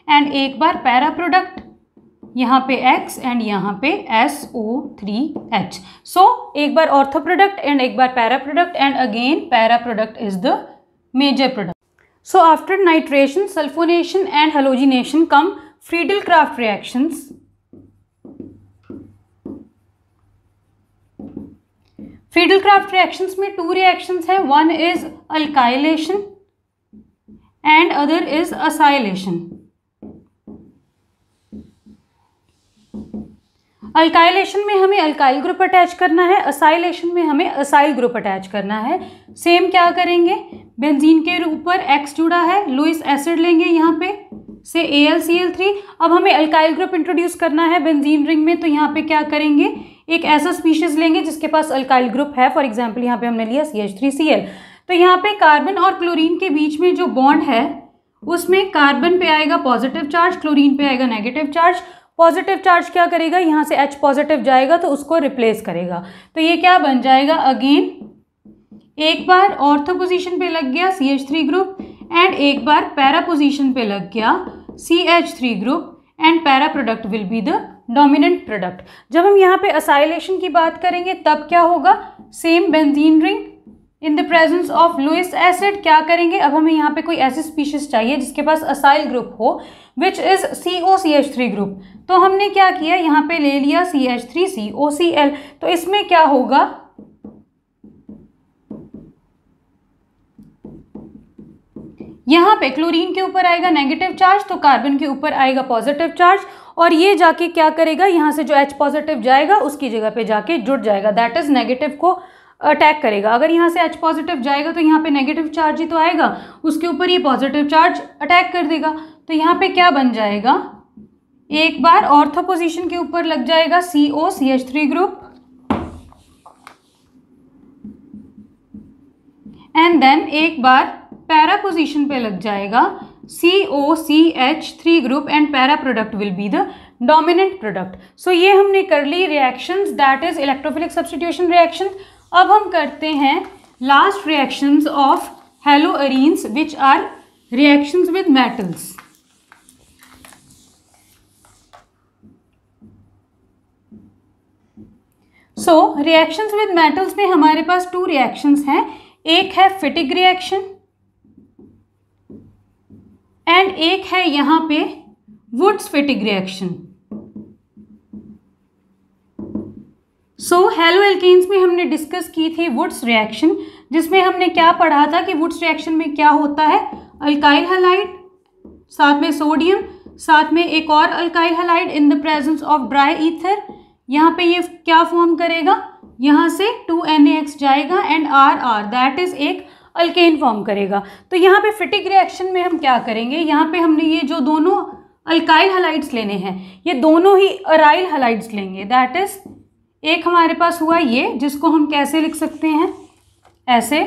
एंड एक बार पैरा प्रोडक्ट, यहाँ पे X एंड यहाँ पे SO3H। सो एक बार ऑर्थो प्रोडक्ट एंड एक बार para product and again para product is the major product. So after nitration, sulfonation and halogenation come Friedel Crafts reactions, Friedel Crafts reactions में 2 रिएक्शंस हैं, one is alkylation and other is acylation. Alkylation में हमें alkyl group attach करना है, acylation में हमें acyl group attach करना है। सेम क्या करेंगे, बेंजीन के ऊपर X जुड़ा है, लुईस एसिड लेंगे यहाँ पे से AlCl3। अब हमें अल्काइल ग्रुप इंट्रोड्यूस करना है बेंजीन रिंग में, तो यहाँ पे क्या करेंगे, एक ऐसा स्पीशीज लेंगे जिसके पास अल्काइल ग्रुप है। फॉर एग्जाम्पल यहाँ पे हमने लिया CH3Cl। तो यहाँ पे कार्बन और क्लोरीन के बीच में जो बॉन्ड है उसमें कार्बन पे आएगा पॉजिटिव चार्ज, क्लोरीन पे आएगा नेगेटिव चार्ज। पॉजिटिव चार्ज क्या करेगा, यहाँ से H पॉजिटिव जाएगा तो उसको रिप्लेस करेगा। तो ये क्या बन जाएगा, अगेन एक बार ऑर्थो पोजीशन पे लग गया CH3 ग्रुप एंड एक बार पैरा पोजीशन पे लग गया CH3 group and para product will be the dominant product. जब हम यहाँ पे असाइलेशन की बात करेंगे तब क्या होगा, same benzene ring in the presence of Lewis acid क्या करेंगे, अब हमें यहाँ पे कोई ऐसी स्पीशीज चाहिए जिसके पास असाइल ग्रुप हो विच इज COCH3 ग्रुप। तो हमने क्या किया, यहाँ पे ले लिया CH3COCl। तो इसमें क्या होगा, यहाँ पे क्लोरीन के ऊपर आएगा नेगेटिव चार्ज तो कार्बन के ऊपर आएगा पॉजिटिव चार्ज, और ये जाके क्या करेगा, यहाँ से जो H पॉजिटिव जाएगा उसकी जगह पे जाके जुड़ जाएगा, दैट इज नेगेटिव को अटैक करेगा। अगर यहाँ से H पॉजिटिव जाएगा तो यहाँ पे नेगेटिव चार्ज ही तो आएगा, उसके ऊपर ये पॉजिटिव चार्ज अटैक कर देगा। तो यहाँ पे क्या बन जाएगा, एक बार ऑर्थो पोजीशन के ऊपर लग जाएगा COCH3 ग्रुप एंड देन एक बार पैरा पोजीशन पे लग जाएगा COCH3 group and para product will be the dominant product. So ये हमने कर ली reactions, that is electrophilic substitution reaction. अब हम करते हैं last reactions of haloarenes which are reactions with metals. So reactions with metals में हमारे पास 2 रिएक्शंस हैं, एक है फिटिग रिएक्शन एंड एक है यहाँ पे Wurtz Fittig reaction. So halo alkenes में हमने डिस्कस की थी वुड्स रिएक्शन, जिसमें हमने क्या पढ़ा था कि वुड्स रिएक्शन में क्या होता है, अल्काइल हैलाइड साथ में सोडियम साथ में एक और alkyl halide in the presence of dry ether. यहाँ पे ये क्या फॉर्म करेगा, यहाँ से 2NaX जाएगा एंड RR दैट इज एक अल्केन फॉर्म करेगा। तो यहाँ पे फिटिक रिएक्शन में हम क्या करेंगे, यहाँ पे हमने ये जो दोनों अल्काइल हैलाइड्स लेने हैं ये दोनों ही अराइल हैलाइड्स लेंगे, दैट इज एक हमारे पास हुआ ये, जिसको हम कैसे लिख सकते हैं, ऐसे,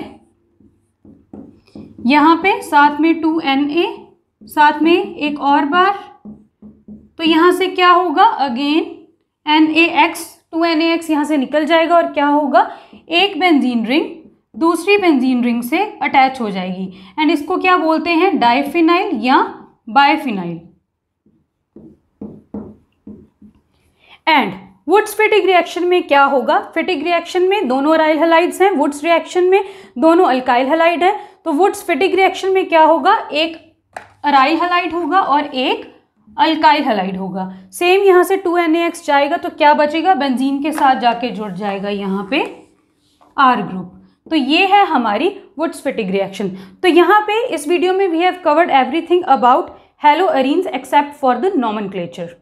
यहाँ पे साथ में 2Na साथ में एक और बार, तो यहाँ से क्या होगा, अगेन NaX 2NaX यहाँ से निकल जाएगा और क्या होगा, एक बेंजीन रिंग दूसरी बेंजीन रिंग से अटैच हो जाएगी एंड इसको क्या बोलते हैं, डाइफिनाइल या बायफिनाइल। एंड वुड्स फिटिग रिएक्शन में क्या होगा, फिटिग रिएक्शन में दोनों अराइल हैलाइड्स हैं, वुड्स रिएक्शन में दोनों अल्काइल हैलाइड है। तो वुड्स फिटिग रिएक्शन में क्या होगा, एक अराइल हैलाइड होगा और एक अल्काइल हैलाइड होगा। सेम यहाँ से 2NaX जाएगा तो क्या बचेगा, बेंजीन के साथ जाके जुड़ जाएगा यहाँ पे R ग्रुप। तो ये है हमारी वुड्स फिटिग रिएक्शन। तो यहाँ पे इस वीडियो में we have covered everything about haloarenes except for the nomenclature.